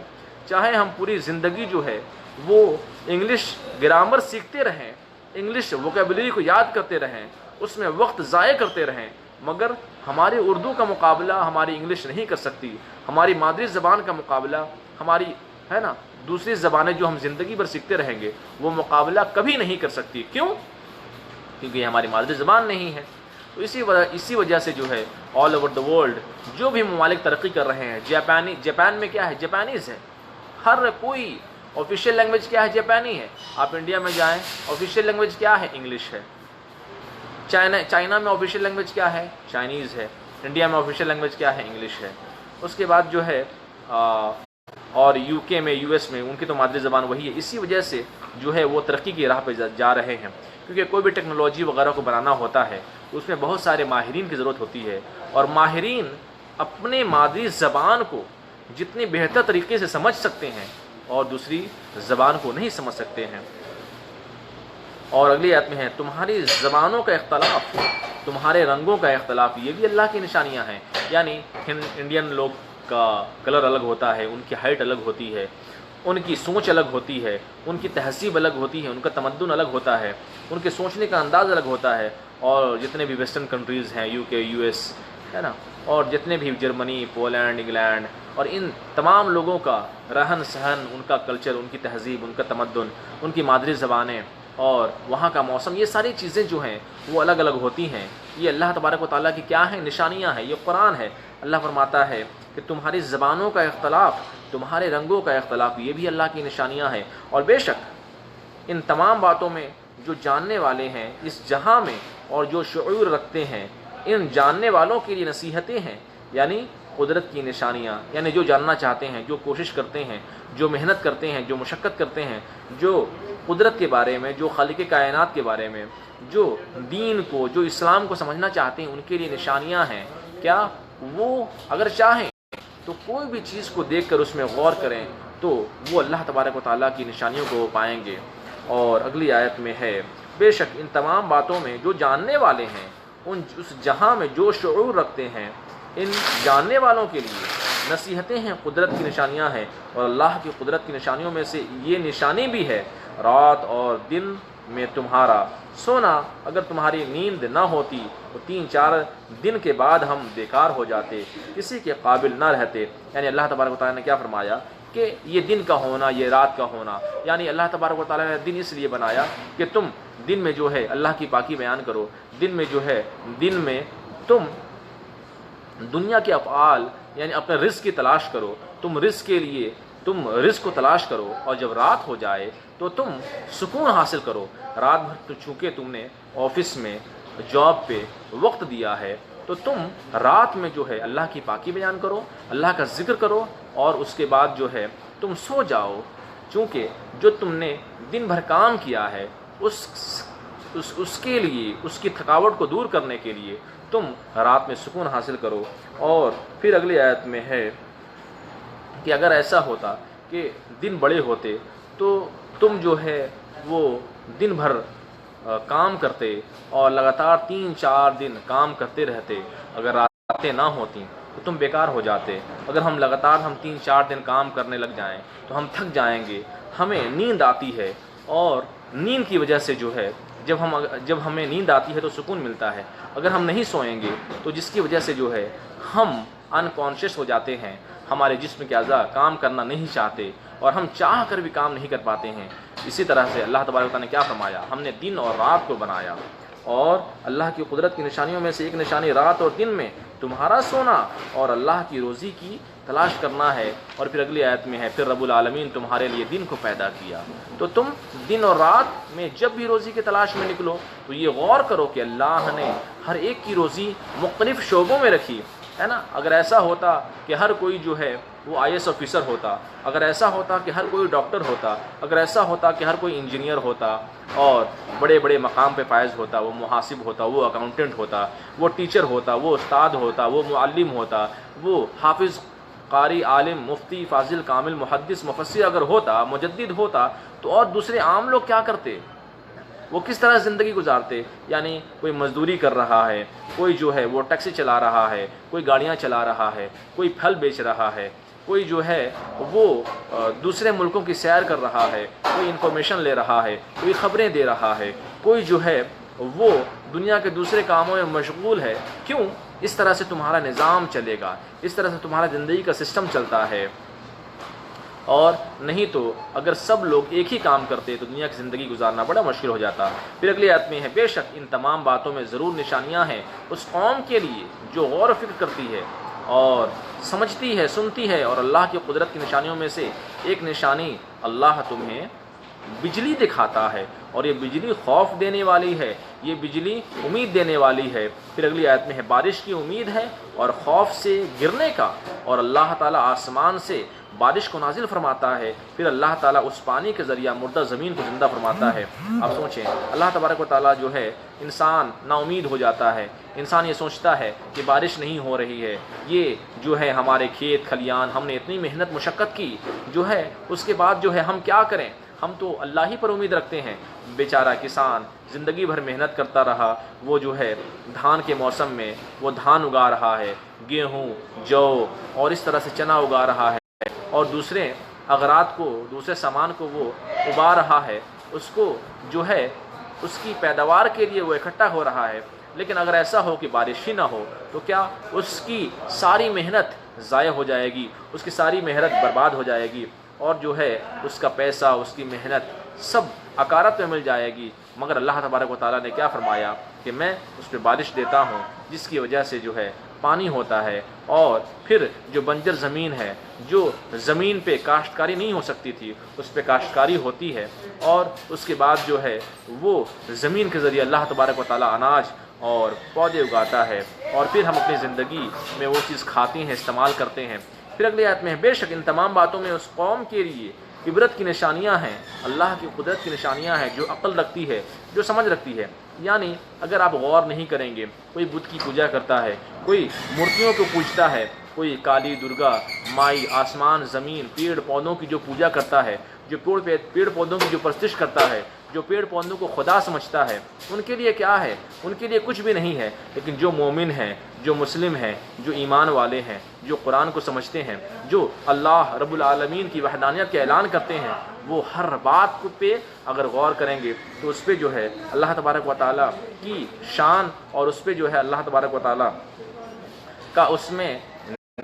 [SPEAKER 1] چاہے ہم پوری زندگی جو ہے وہ انگلش گرامر سیکھتے رہیں، انگلش ووکیبلری کو یاد کرتے رہیں، اس میں وقت ضائع کرتے رہیں، مگر ہماری اردو کا مقابلہ ہماری انگلش نہیں کر سکتی، ہماری مادری زبان کا مقابلہ ہماری ہے نا دوسری زبانیں جو ہم زندگی بھر سیکھتے رہیں گے وہ مقابلہ کبھی نہیں کر سکتی۔ کیوں؟ کیونکہ یہ ہماری مادری زبان نہیں ہے۔ تو اسی وجہ سے جو ہے آل اوور دا ورلڈ جو بھی ممالک ترقی کر رہے ہیں، جاپان میں کیا ہے؟ جاپانیز ہے، ہر کوئی آفیشیل لینگویج کیا ہے؟ جاپانی ہے۔ آپ انڈیا میں جائیں، آفیشیل لینگویج کیا ہے؟ انگلش ہے۔ چائنا میں آفیشیل لینگویج کیا ہے؟ چائنیز ہے۔ انڈیا میں آفیشیل لینگویج کیا ہے؟ انگلش ہے۔ اس کے بعد جو ہے اور یو کے میں، یو ایس میں ان کی تو مادری زبان وہی ہے۔ اسی وجہ سے جو ہے وہ ترقی کی راہ پہ جا رہے ہیں، کیونکہ کوئی بھی ٹیکنالوجی وغیرہ کو بنانا ہوتا ہے اس میں بہت سارے ماہرین کی ضرورت ہوتی ہے، اور ماہرین اپنے مادری زبان کو جتنی بہتر طریقے سے سمجھ سکتے ہیں اور دوسری زبان کو نہیں سمجھ سکتے ہیں۔ اور اگلی آیت میں ہے تمہاری زبانوں کا اختلاف، تمہارے رنگوں کا اختلاف، یہ بھی اللہ کی نشانیاں ہیں۔ یعنی انڈین لوگ کا کلر الگ ہوتا ہے، ان کی ہائٹ الگ ہوتی ہے، ان کی سوچ الگ ہوتی ہے، ان کی تہذیب الگ ہوتی ہے، ان کا تمدن الگ ہوتا ہے، ان کے سوچنے کا انداز الگ ہوتا ہے۔ اور جتنے بھی ویسٹرن کنٹریز ہیں، یو کے، یو ایس ہے نا، اور جتنے بھی جرمنی، پولینڈ، انگلینڈ، اور ان تمام لوگوں کا رہن سہن، ان کا کلچر، ان کی تہذیب، ان کا تمدن، ان کی مادری زبانیں اور وہاں کا موسم، یہ ساری چیزیں جو ہیں وہ الگ الگ ہوتی ہیں۔ یہ اللہ تبارک و تعالیٰ کی کیا ہیں؟ نشانیاں ہیں۔ یہ قرآن ہے۔ اللہ فرماتا ہے کہ تمہاری زبانوں کا اختلاف، تمہارے رنگوں کا اختلاف، یہ بھی اللہ کی نشانیاں ہیں۔ اور بے شک ان تمام باتوں میں جو جاننے والے ہیں اس جہاں میں اور جو شعور رکھتے ہیں، ان جاننے والوں کے لیے نصیحتیں ہیں، یعنی قدرت کی نشانیاں، یعنی جو جاننا چاہتے ہیں، جو کوشش کرتے ہیں، جو محنت کرتے ہیں، جو مشقت کرتے ہیں، جو قدرت کے بارے میں، جو خالق کائنات کے بارے میں، جو دین کو، جو اسلام کو سمجھنا چاہتے ہیں، ان کے لیے نشانیاں ہیں۔ کیا وہ اگر چاہیں تو کوئی بھی چیز کو دیکھ کر اس میں غور کریں تو وہ اللہ تبارک و تعالیٰ کی نشانیوں کو پائیں گے۔ اور اگلی آیت میں ہے بے شک ان تمام باتوں میں جو جاننے والے ہیں، اس جہاں میں جو شعور رکھتے ہیں، ان جاننے والوں کے لیے نصیحتیں ہیں، قدرت کی نشانیاں ہیں۔ اور اللہ کی قدرت کی نشانیوں میں سے یہ نشانی بھی ہے رات اور دن میں تمہارا سونا۔ اگر تمہاری نیند نہ ہوتی تو 3-4 دن کے بعد ہم بیکار ہو جاتے، کسی کے قابل نہ رہتے۔ یعنی اللہ تبارک و تعالیٰ نے کیا فرمایا کہ یہ دن کا ہونا، یہ رات کا ہونا، یعنی اللہ تبارک و تعالیٰ نے دن اس لیے بنایا کہ تم دن میں جو ہے اللہ کی پاکی بیان کرو، دن میں جو ہے دن میں تم دنیا کے افعال یعنی اپنے رزق کی تلاش کرو، تم رزق کو تلاش کرو، اور جب رات ہو جائے تو تم سکون حاصل کرو۔ رات بھر تو چونکہ تم نے آفس میں، جاب پہ وقت دیا ہے تو تم رات میں جو ہے اللہ کی پاکی بیان کرو، اللہ کا ذکر کرو، اور اس کے بعد جو ہے تم سو جاؤ، چونکہ جو تم نے دن بھر کام کیا ہے اس کے لیے، اس کی تھکاوٹ کو دور کرنے کے لیے تم رات میں سکون حاصل کرو۔ اور پھر اگلی آیت میں ہے کہ اگر ایسا ہوتا کہ دن بڑے ہوتے تو تم جو ہے وہ دن بھر کام کرتے اور لگاتار 3-4 دن کام کرتے رہتے، اگر راتیں نہ ہوتیں تو تم بیکار ہو جاتے۔ اگر ہم لگاتار 3-4 دن کام کرنے لگ جائیں تو ہم تھک جائیں گے، ہمیں نیند آتی ہے، اور نیند کی وجہ سے جو ہے جب ہمیں نیند آتی ہے تو سکون ملتا ہے۔ اگر ہم نہیں سوئیں گے تو جس کی وجہ سے جو ہے ہم انکانشیس ہو جاتے ہیں، ہمارے جسم کے اعضاء کام کرنا نہیں چاہتے اور ہم چاہ کر بھی کام نہیں کر پاتے ہیں۔ اسی طرح سے اللہ تبارک و تعالیٰ نے کیا فرمایا؟ ہم نے دن اور رات کو بنایا، اور اللہ کی قدرت کی نشانیوں میں سے ایک نشانی رات اور دن میں تمہارا سونا اور اللہ کی روزی کی تلاش کرنا ہے۔ اور پھر اگلی آیت میں ہے پھر رب العالمین تمہارے لیے دن کو پیدا کیا، تو تم دن اور رات میں جب بھی روزی کی تلاش میں نکلو تو یہ غور کرو کہ اللہ نے ہر ایک کی روزی مختلف شعبوں میں رکھی ہے نا۔ اگر ایسا ہوتا کہ ہر کوئی جو ہے وہ IAS آفیسر ہوتا، اگر ایسا ہوتا کہ ہر کوئی ڈاکٹر ہوتا، اگر ایسا ہوتا کہ ہر کوئی انجینئر ہوتا اور بڑے بڑے مقام پہ فائز ہوتا، وہ محاسب ہوتا، وہ اکاؤنٹنٹ ہوتا، وہ ٹیچر ہوتا، وہ استاد ہوتا، وہ معلم ہوتا، وہ حافظ، قاری، عالم، مفتی، فاضل، کامل، محدث، مفسر اگر ہوتا، مجدد ہوتا، تو اور دوسرے عام لوگ کیا کرتے؟ وہ کس طرح زندگی گزارتے؟ یعنی کوئی مزدوری کر رہا ہے، کوئی جو ہے وہ ٹیکسی چلا رہا ہے، کوئی گاڑیاں چلا رہا ہے، کوئی پھل بیچ رہا ہے، کوئی جو ہے وہ دوسرے ملکوں کی سیر کر رہا ہے، کوئی انفارمیشن لے رہا ہے، کوئی خبریں دے رہا ہے، کوئی جو ہے وہ دنیا کے دوسرے کاموں میں مشغول ہے۔ کیوں؟ اس طرح سے تمہارا نظام چلے گا، اس طرح سے تمہارا زندگی کا سسٹم چلتا ہے۔ اور نہیں تو اگر سب لوگ ایک ہی کام کرتے تو دنیا کی زندگی گزارنا بڑا مشکل ہو جاتا۔ پھر اگلی آیت میں ہے، بے شک ان تمام باتوں میں ضرور نشانیاں ہیں اس قوم کے لیے جو غور و فکر کرتی ہے اور سمجھتی ہے، سنتی ہے۔ اور اللہ کی قدرت کی نشانیوں میں سے ایک نشانی اللہ تمہیں بجلی دکھاتا ہے، اور یہ بجلی خوف دینے والی ہے، یہ بجلی امید دینے والی ہے۔ پھر اگلی آیت میں ہے، بارش کی امید ہے اور خوف سے گرنے کا، اور اللہ تعالیٰ آسمان سے بارش کو نازل فرماتا ہے، پھر اللہ تعالیٰ اس پانی کے ذریعہ مردہ زمین کو زندہ فرماتا ہے۔ آپ سوچیں، اللہ تبارک و تعالیٰ جو ہے، انسان نا امید ہو جاتا ہے، انسان یہ سوچتا ہے کہ بارش نہیں ہو رہی ہے، یہ جو ہے ہمارے کھیت کھلیان ہم نے اتنی محنت مشقت کی جو ہے، اس کے بعد جو ہے ہم کیا کریں، ہم تو اللہ ہی پر امید رکھتے ہیں۔ بیچارہ کسان زندگی بھر محنت کرتا رہا، وہ جو ہے دھان کے موسم میں وہ دھان اگا رہا ہے، گیہوں، جو اور اس طرح سے چنا اگا رہا ہے، اور دوسرے اغراض کو، دوسرے سامان کو وہ اگا رہا ہے، اس کو جو ہے اس کی پیداوار کے لیے وہ اکٹھا ہو رہا ہے۔ لیکن اگر ایسا ہو کہ بارش ہی نہ ہو تو کیا اس کی ساری محنت ضائع ہو جائے گی، اس کی ساری محنت برباد ہو جائے گی، اور جو ہے اس کا پیسہ، اس کی محنت سب عکارت میں مل جائے گی۔ مگر اللہ تبارک و تعالیٰ نے کیا فرمایا کہ میں اس پہ بارش دیتا ہوں، جس کی وجہ سے جو ہے پانی ہوتا ہے، اور پھر جو بنجر زمین ہے، جو زمین پہ کاشتکاری نہیں ہو سکتی تھی، اس پہ کاشتکاری ہوتی ہے، اور اس کے بعد جو ہے وہ زمین کے ذریعے اللہ تبارک و تعالیٰ اناج اور پودے اگاتا ہے، اور پھر ہم اپنی زندگی میں وہ چیز کھاتے ہیں، استعمال کرتے ہیں۔ پھر اگلی آیت میں ہے، بے شک ان تمام باتوں میں اس قوم کے لیے عبرت کی نشانیاں ہیں، اللہ کی قدرت کی نشانیاں ہیں، جو عقل رکھتی ہے، جو سمجھ رکھتی ہے۔ یعنی اگر آپ غور نہیں کریں گے، کوئی بت کی پوجا کرتا ہے، کوئی مورتیوں کو پوجتا ہے، کوئی کالی، درگا مائی، آسمان، زمین، پیڑ پودوں کی جو پوجا کرتا ہے، جو پیڑ پودوں کی جو پرستش کرتا ہے، جو پیڑ پودوں کو خدا سمجھتا ہے، ان کے لیے کیا ہے؟ ان کے لیے کچھ بھی نہیں ہے۔ لیکن جو مومن ہیں، جو مسلم ہیں، جو ایمان والے ہیں، جو قرآن کو سمجھتے ہیں، جو اللہ رب العالمین کی وحدانیت کا اعلان کرتے ہیں، وہ ہر بات پہ اگر غور کریں گے تو اس پہ جو ہے اللہ تبارک و تعالیٰ کی شان، اور اس پہ جو ہے اللہ تبارک و تعالیٰ کا اس میں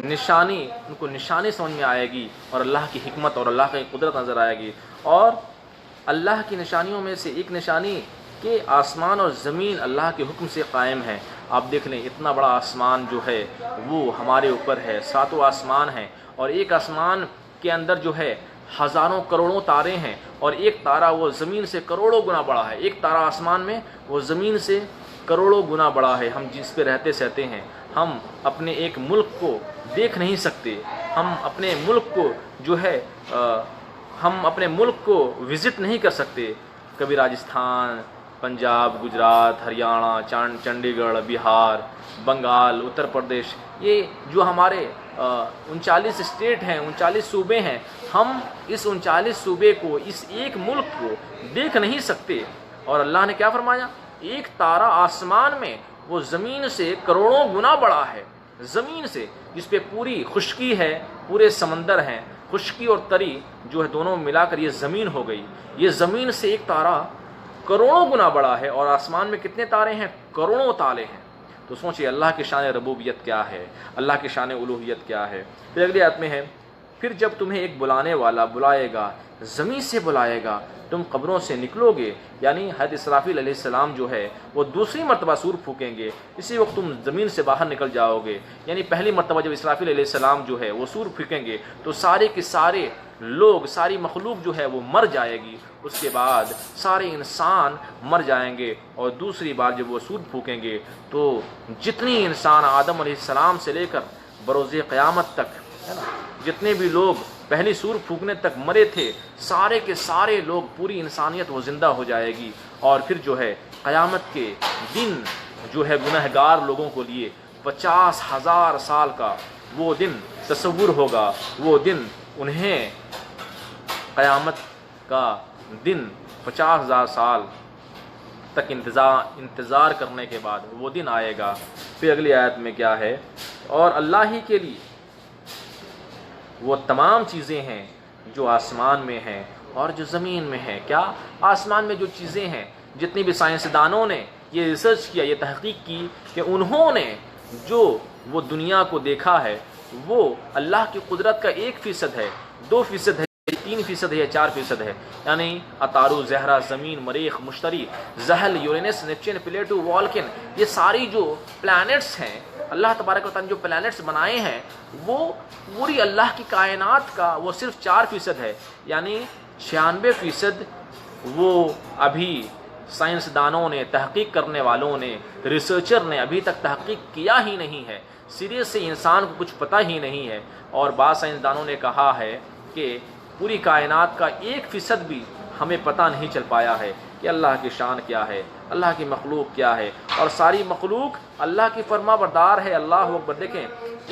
[SPEAKER 1] نشانی، ان کو نشانی سمجھ میں آئے گی، اور اللہ کی حکمت اور اللہ کی قدرت نظر آئے گی۔ اور اللہ کی نشانیوں میں سے ایک نشانی کہ آسمان اور زمین اللہ کے حکم سے قائم ہے۔ آپ دیکھ لیں، اتنا بڑا آسمان جو ہے وہ ہمارے اوپر ہے، ساتوں آسمان ہیں، اور ایک آسمان کے اندر جو ہے ہزاروں کروڑوں تارے ہیں، اور ایک تارہ وہ زمین سے کروڑوں گنا بڑا ہے، ایک تارہ آسمان میں وہ زمین سے کروڑوں گنا بڑا ہے۔ ہم جس پہ رہتے سہتے ہیں، ہم اپنے ایک ملک کو دیکھ نہیں سکتے، ہم اپنے ملک کو جو ہے ہم اپنے ملک کو وزٹ نہیں کر سکتے۔ کبھی راجستھان، پنجاب، گجرات، ہریانہ، چنڈی گڑھ، بہار، بنگال، اتر پردیش، یہ جو ہمارے 39 اسٹیٹ ہیں، 39 صوبے ہیں، ہم اس 39 صوبے کو، اس ایک ملک کو دیکھ نہیں سکتے۔ اور اللہ نے کیا فرمایا؟ ایک تارہ آسمان میں وہ زمین سے کروڑوں گنا بڑا ہے، زمین سے، جس پہ پوری خشکی ہے، پورے سمندر ہیں، خشکی اور تری جو ہے دونوں ملا کر یہ زمین ہو گئی۔ یہ زمین سے ایک تارہ کروڑوں گنا بڑا ہے، اور آسمان میں کتنے تارے ہیں؟ کروڑوں تارے ہیں۔ تو سوچئے اللہ کی شان ربوبیت کیا ہے، اللہ کی شان الوہیت کیا ہے۔ پھر اگلی آیت میں ہے، پھر جب تمہیں ایک بلانے والا بلائے گا، زمین سے بلائے گا، تم قبروں سے نکلو گے۔ یعنی حضرت اسرافیل علیہ السلام جو ہے وہ دوسری مرتبہ سور پھونکیں گے، اسی وقت تم زمین سے باہر نکل جاؤ گے۔ یعنی پہلی مرتبہ جب اسرافیل علیہ السلام جو ہے وہ سور پھونکیں گے تو سارے کے سارے لوگ، ساری مخلوق جو ہے وہ مر جائے گی، اس کے بعد سارے انسان مر جائیں گے، اور دوسری بار جب وہ سور پھونکیں گے تو جتنی انسان آدم علیہ السلام سے لے کر بروز قیامت تک، ہے نا، جتنے بھی لوگ پہلی سور پھونکنے تک مرے تھے، سارے کے سارے لوگ، پوری انسانیت وہ زندہ ہو جائے گی۔ اور پھر جو ہے قیامت کے دن جو ہے گنہگار لوگوں کو لیے 50,000 سال کا وہ دن تصور ہوگا۔ وہ دن انہیں قیامت کا دن 50,000 سال تک انتظار کرنے کے بعد وہ دن آئے گا۔ پھر اگلی آیت میں کیا ہے؟ اور اللہ ہی کے لیے وہ تمام چیزیں ہیں جو آسمان میں ہیں اور جو زمین میں ہیں۔ کیا آسمان میں جو چیزیں ہیں، جتنی بھی سائنسدانوں نے یہ ریسرچ کیا، یہ تحقیق کی کہ انہوں نے جو وہ دنیا کو دیکھا ہے وہ اللہ کی قدرت کا 1% ہے، 2% ہے، 3% ہے یا 4% ہے، یعنی عطارد، زہرہ، زمین، مریخ، مشتری، زحل، یورینس، نیپچون، پلیٹو، والکن، یہ ساری جو پلانٹس ہیں، اللہ تبارک و تعالیٰ نے جو پلانٹس بنائے ہیں وہ پوری اللہ کی کائنات کا وہ صرف 4% ہے، یعنی 96% وہ ابھی سائنسدانوں نے، تحقیق کرنے والوں نے، ریسرچر نے ابھی تک تحقیق کیا ہی نہیں ہے۔ سیریس سے انسان کو کچھ پتہ ہی نہیں ہے، اور بعض سائنسدانوں نے کہا ہے کہ پوری کائنات کا 1% بھی ہمیں پتہ نہیں چل پایا ہے کہ اللہ کی شان کیا ہے، اللہ کی مخلوق کیا ہے، اور ساری مخلوق اللہ کی فرما بردار ہے۔ اللہ اکبر! دیکھیں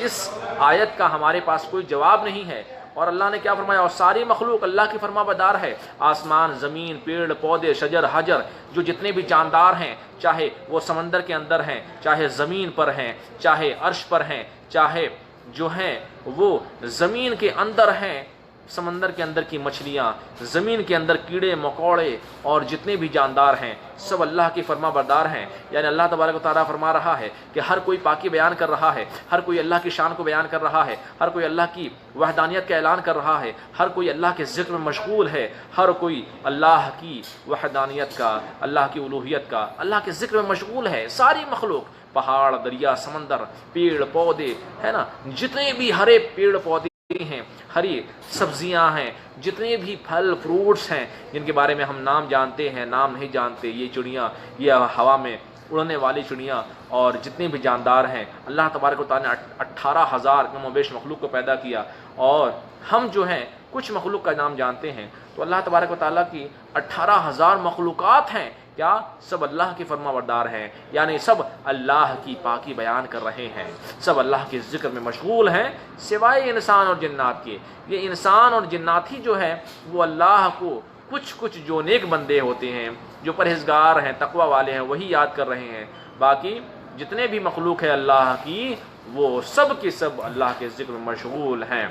[SPEAKER 1] اس آیت کا ہمارے پاس کوئی جواب نہیں ہے، اور اللہ نے کیا فرمایا؟ اور ساری مخلوق اللہ کی فرما بردار ہے، آسمان، زمین، پیڑ پودے، شجر حجر، جو جتنے بھی جاندار ہیں، چاہے وہ سمندر کے اندر ہیں، چاہے زمین پر ہیں، چاہے عرش پر ہیں، چاہے جو ہیں وہ زمین کے اندر ہیں، سمندر کے اندر کی مچھلیاں، زمین کے اندر کیڑے مکوڑے اور جتنے بھی جاندار ہیں، سب اللہ کی فرما بردار ہیں۔ یعنی اللہ تبارک و تعالیٰ فرما رہا ہے کہ ہر کوئی پاکی بیان کر رہا ہے، ہر کوئی اللہ کی شان کو بیان کر رہا ہے، ہر کوئی اللہ کی وحدانیت کا اعلان کر رہا ہے، ہر کوئی اللہ کے ذکر میں مشغول ہے، ہر کوئی اللہ کی وحدانیت کا، اللہ کی الوہیت کا، اللہ کے ذکر میں مشغول ہے۔ ساری مخلوق، پہاڑ، دریا، سمندر، پیڑ پودے، ہے نا، جتنے بھی ہرے پیڑ پودے ہیں، ہری سبزیاں ہیں، جتنے بھی پھل فروٹس ہیں جن کے بارے میں ہم نام جانتے ہیں، نام نہیں جانتے، یہ چڑیاں، یہ ہوا میں اڑنے والی چڑیاں، اور جتنے بھی جاندار ہیں، اللہ تبارک و تعالیٰ نے 18,000 کم و بیش مخلوق کو پیدا کیا، اور ہم جو ہیں کچھ مخلوق کا نام جانتے ہیں، تو اللہ تبارک و تعالیٰ کی 18,000 مخلوقات ہیں، کیا سب اللہ کی فرما بردار ہیں، یعنی سب اللہ کی پاکی بیان کر رہے ہیں، سب اللہ کے ذکر میں مشغول ہیں، سوائے انسان اور جنات کے۔ یہ انسان اور جنات ہی جو ہے وہ اللہ کو کچھ جو نیک بندے ہوتے ہیں، جو پرہیزگار ہیں، تقوی والے ہیں، وہی یاد کر رہے ہیں، باقی جتنے بھی مخلوق ہے اللہ کی وہ سب کے سب اللہ کے ذکر میں مشغول ہیں۔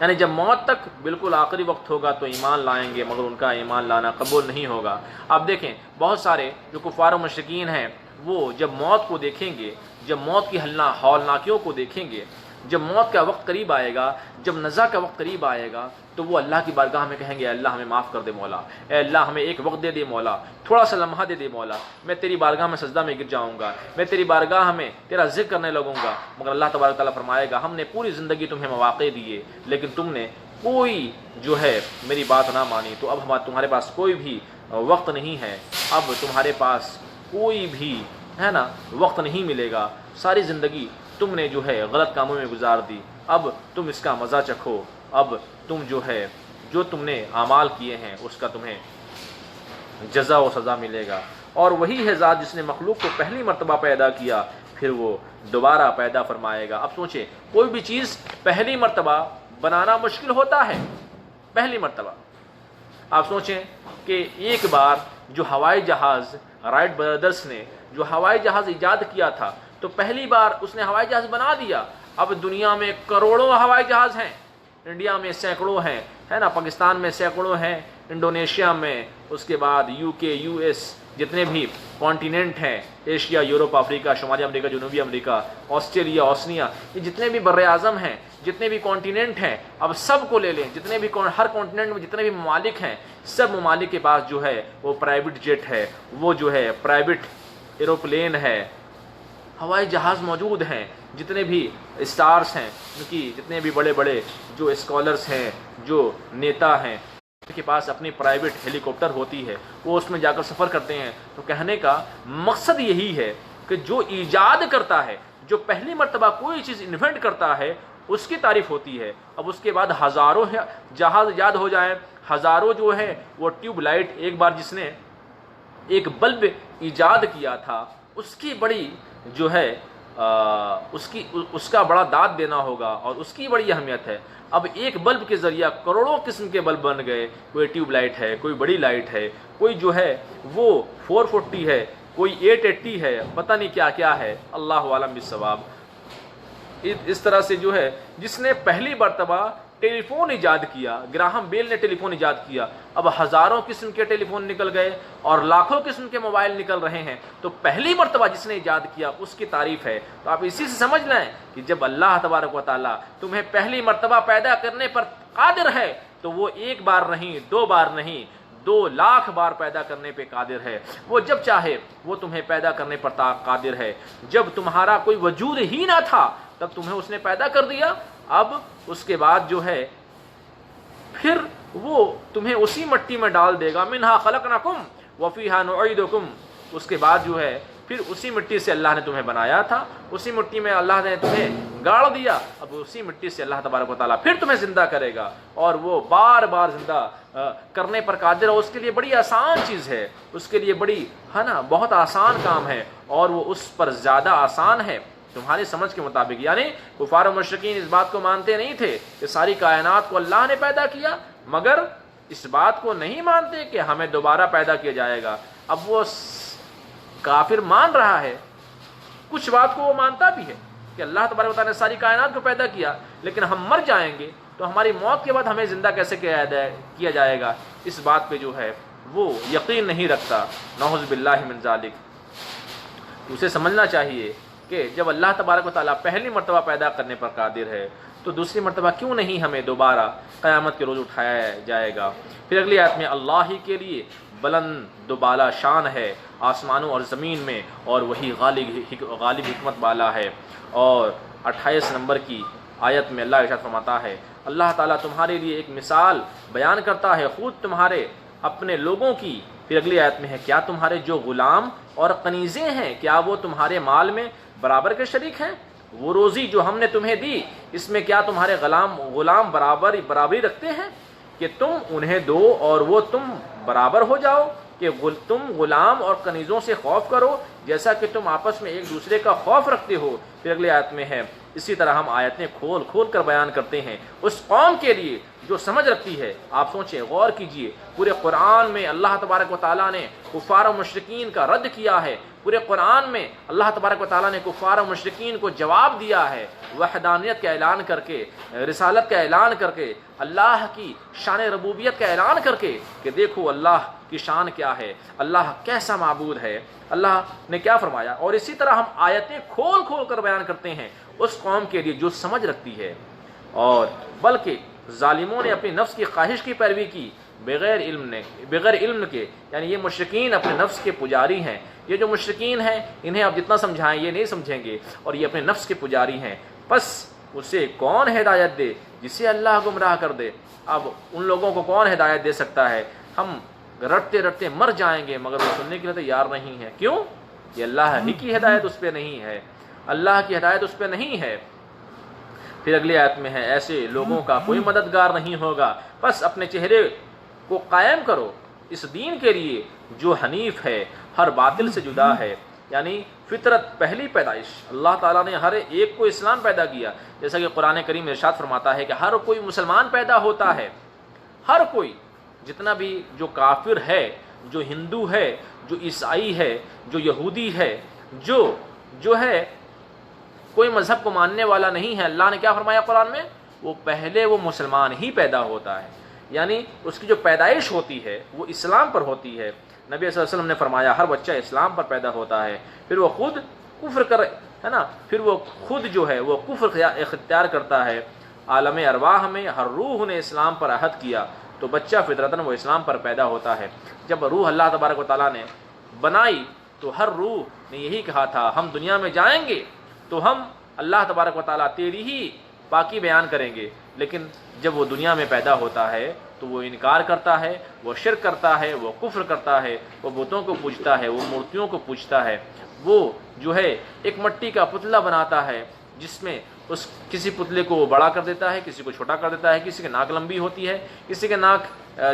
[SPEAKER 1] یعنی جب موت تک بالکل آخری وقت ہوگا تو ایمان لائیں گے، مگر ان کا ایمان لانا قبول نہیں ہوگا۔ آپ دیکھیں بہت سارے جو کفار و مشرکین ہیں وہ جب موت کو دیکھیں گے، جب موت کی ہولناکیوں کو دیکھیں گے، جب موت کا وقت قریب آئے گا، جب نزا کا وقت قریب آئے گا، تو وہ اللہ کی بارگاہ میں کہیں گے اے اللہ ہمیں معاف کر دے مولا، اے اللہ ہمیں ایک وقت دے دے مولا، تھوڑا سا لمحہ دے دے مولا، میں تیری بارگاہ میں سجدہ میں گر جاؤں گا، میں تیری بارگاہ میں تیرا ذکر کرنے لگوں گا۔ مگر اللہ تبارک تعالیٰ فرمائے گا ہم نے پوری زندگی تمہیں مواقع دیے، لیکن تم نے کوئی جو ہے میری بات نہ مانی، تو اب تمہارے پاس کوئی بھی وقت نہیں ہے، اب تمہارے پاس کوئی بھی ہے نا وقت نہیں ملے گا، ساری زندگی تم نے جو ہے غلط کاموں میں گزار دی، اب تم اس کا مزہ چکھو، اب تم جو ہے جو تم نے اعمال کیے ہیں اس کا تمہیں جزا و سزا ملے گا۔ اور وہی ہے ذات جس نے مخلوق کو پہلی مرتبہ پیدا کیا، پھر وہ دوبارہ پیدا فرمائے گا۔ اب سوچیں کوئی بھی چیز پہلی مرتبہ بنانا مشکل ہوتا ہے، پہلی مرتبہ آپ سوچیں کہ ایک بار جو ہوائی جہاز رائٹ برادرز نے جو ہوائی جہاز ایجاد کیا تھا، تو پہلی بار اس نے ہوائی جہاز بنا دیا، اب دنیا میں کروڑوں ہوائی جہاز ہیں، انڈیا میں سینکڑوں ہیں، ہے نا، پاکستان میں سینکڑوں ہیں، انڈونیشیا میں، اس کے بعد UK، US، جتنے بھی کانٹیننٹ ہیں، ایشیا، یورپ، افریقہ، شمالی امریکہ، جنوبی امریکہ، آسٹریلیا، اوسنیا، یہ جتنے بھی بر اعظم ہیں، جتنے بھی کانٹیننٹ ہیں، اب سب کو لے لیں، جتنے بھی ہر کانٹیننٹ میں جتنے بھی ممالک ہیں، سب ممالک کے پاس جو ہے وہ پرائیویٹ جیٹ ہے، وہ جو ہے پرائیویٹ ایروپلین ہے، ہوائی جہاز موجود ہیں، جتنے بھی اسٹارز ہیں، ان کی جتنے بھی بڑے بڑے جو اسکالرز ہیں، جو نیتا ہیں، ان کے پاس اپنی پرائیویٹ ہیلی کاپٹر ہوتی ہے، وہ اس میں جا کر سفر کرتے ہیں۔ تو کہنے کا مقصد یہی ہے کہ جو ایجاد کرتا ہے، جو پہلی مرتبہ کوئی چیز انوینٹ کرتا ہے، اس کی تعریف ہوتی ہے۔ اب اس کے بعد ہزاروں جہاز ایجاد ہو جائیں، ہزاروں جو ہے وہ ٹیوب لائٹ، ایک بار جس نے ایک بلب ایجاد کیا تھا، اس کی بڑی جو ہے اس کا بڑا داد دینا ہوگا، اور اس کی بڑی اہمیت ہے۔ اب ایک بلب کے ذریعہ کروڑوں قسم کے بلب بن گئے، کوئی ٹیوب لائٹ ہے، کوئی بڑی لائٹ ہے، کوئی جو ہے وہ 440 ہے، کوئی 880 ہے، پتہ نہیں کیا کیا ہے، اللہ عالم بالصواب۔ اس طرح سے جو ہے جس نے پہلی مرتبہ ٹیلی فون ایجاد کیا، گراہم بیل نے ٹیلی فون ایجاد کیا، اب ہزاروں قسم کے ٹیلی فون نکل گئے اور لاکھوں قسم کے موبائل نکل رہے ہیں، تو پہلی مرتبہ جس نے ایجاد کیا اس کی تعریف ہے۔ تو آپ اسی سے سمجھ لیں کہ جب اللہ تبارک و تعالیٰ تمہیں پہلی مرتبہ پیدا کرنے پر قادر ہے تو وہ ایک بار نہیں، دو بار نہیں، 2,00,000 بار پیدا کرنے پہ قادر ہے۔ وہ جب چاہے وہ تمہیں پیدا کرنے پر قادر ہے۔ جب تمہارا کوئی وجود ہی نہ تھا تب تمہیں اس نے پیدا کر دیا، اب اس کے بعد جو ہے پھر وہ تمہیں اسی مٹی میں ڈال دے گا، منہا خلقناکم وفیہا نعیدکم، اس کے بعد جو ہے پھر اسی مٹی سے اللہ نے تمہیں بنایا تھا، اسی مٹی میں اللہ نے تمہیں گاڑ دیا، اب اسی مٹی سے اللہ تبارک و تعالیٰ پھر تمہیں زندہ کرے گا، اور وہ بار بار زندہ کرنے پر قادر ہے۔ اس کے لیے بڑی آسان چیز ہے، اس کے لیے بڑی ہے نا بہت آسان کام ہے، اور وہ اس پر زیادہ آسان ہے تمہاری سمجھ کے مطابق۔ یعنی کفار و مشرکین اس بات کو مانتے نہیں تھے کہ ساری کائنات کو اللہ نے پیدا کیا، مگر اس بات کو نہیں مانتے کہ ہمیں دوبارہ پیدا کیا جائے گا۔ اب وہ کافر مان رہا ہے، کچھ بات کو وہ مانتا بھی ہے کہ اللہ تبارک و تعالیٰ نے ساری کائنات کو پیدا کیا، لیکن ہم مر جائیں گے تو ہماری موت کے بعد ہمیں زندہ کیسے کیا جائے گا، اس بات پہ جو ہے وہ یقین نہیں رکھتا، نعوذ باللہ من ذالک۔ اسے سمجھنا چاہیے کہ جب اللہ تبارک و تعالیٰ پہلی مرتبہ پیدا کرنے پر قادر ہے تو دوسری مرتبہ کیوں نہیں ہمیں دوبارہ قیامت کے روز اٹھایا جائے گا۔ پھر اگلی آیت میں اللہ ہی کے لیے بلند و بالا شان ہے آسمانوں اور زمین میں، اور وہی غالب حکمت والا ہے۔ اور 28 نمبر کی آیت میں اللہ ارشاد فرماتا ہے اللہ تعالیٰ تمہارے لیے ایک مثال بیان کرتا ہے خود تمہارے اپنے لوگوں کی۔ پھر اگلی آیت میں ہے کیا تمہارے جو غلام اور کنیزیں ہیں کیا وہ تمہارے مال میں برابر کے شریک ہیں؟ وہ روزی جو ہم نے تمہیں دی اس میں کیا تمہارے غلام برابری رکھتے ہیں کہ تم انہیں دو اور وہ تم برابر ہو جاؤ، کہ تم غلام اور کنیزوں سے خوف کرو جیسا کہ تم آپس میں ایک دوسرے کا خوف رکھتے ہو۔ پھر اگلی آیت میں ہے اسی طرح ہم آیتیں کھول کھول کر بیان کرتے ہیں اس قوم کے لیے جو سمجھ رکھتی ہے۔ آپ سوچیں، غور کیجئے، پورے قرآن میں اللہ تبارک و تعالیٰ نے کفار و مشرکین کا رد کیا ہے، پورے قرآن میں اللہ تبارک و تعالیٰ نے کفار و مشرکین کو جواب دیا ہے، وحدانیت کا اعلان کر کے، رسالت کا اعلان کر کے، اللہ کی شان ربوبیت کا اعلان کر کے کہ دیکھو اللہ کی شان کیا ہے، اللہ کیسا معبود ہے، اللہ نے کیا فرمایا۔ اور اسی طرح ہم آیتیں کھول کھول کر بیان کرتے ہیں اس قوم کے لیے جو سمجھ رکھتی ہے، اور بلکہ ظالموں نے اپنی نفس کی خواہش کی پیروی کی بغیر علم کے، یعنی یہ مشرکین اپنے نفس کے پجاری ہیں۔ یہ جو مشرکین ہیں انہیں آپ جتنا سمجھائیں یہ نہیں سمجھیں گے، اور یہ اپنے نفس کے پجاری ہیں، پس اسے کون ہدایت دے جسے اللہ گمراہ کر دے۔ اب ان لوگوں کو کون ہدایت دے سکتا ہے؟ ہم رٹتے رٹتے مر جائیں گے مگر وہ سننے کے لیے تیار نہیں ہے۔ کیوں؟ یہ اللہ ہی کی ہدایت اس پہ نہیں ہے، اللہ کی ہدایت اس پہ نہیں ہے۔ پھر اگلی آیت میں ہے ایسے لوگوں کا کوئی مددگار نہیں ہوگا، بس اپنے چہرے کو قائم کرو اس دین کے لیے جو حنیف ہے، ہر باطل سے جدا ہے۔ یعنی فطرت، پہلی پیدائش، اللہ تعالیٰ نے ہر ایک کو اسلام پیدا کیا، جیسا کہ قرآن کریم میں ارشاد فرماتا ہے کہ ہر کوئی مسلمان پیدا ہوتا ہے، ہر کوئی، جتنا بھی جو کافر ہے، جو ہندو ہے، جو عیسائی ہے، جو یہودی ہے، جو ہے کوئی مذہب کو ماننے والا نہیں ہے، اللہ نے کیا فرمایا قرآن میں؟ وہ پہلے وہ مسلمان ہی پیدا ہوتا ہے، یعنی اس کی جو پیدائش ہوتی ہے وہ اسلام پر ہوتی ہے۔ نبی صلی اللہ علیہ وسلم نے فرمایا ہر بچہ اسلام پر پیدا ہوتا ہے، پھر وہ خود کفر ہے نا، پھر وہ خود جو ہے وہ کفر اختیار کرتا ہے۔ عالم ارواح میں ہر روح نے اسلام پر عہد کیا تو بچہ فطرتاً وہ اسلام پر پیدا ہوتا ہے۔ جب روح اللہ تبارک و تعالیٰ نے بنائی تو ہر روح نے یہی کہا تھا ہم دنیا میں جائیں گے تو ہم اللہ تبارک و تعالیٰ تیری ہی پاکی بیان کریں گے، لیکن جب وہ دنیا میں پیدا ہوتا ہے تو وہ انکار کرتا ہے، وہ شرک کرتا ہے، وہ کفر کرتا ہے، وہ بتوں کو پوجتا ہے، وہ مورتیوں کو پوجتا ہے، وہ جو ہے ایک مٹی کا پتلا بناتا ہے جس میں کسی پتلے کو وہ بڑا کر دیتا ہے، کسی کو چھوٹا کر دیتا ہے، کسی کی ناک لمبی ہوتی ہے، کسی کی ناک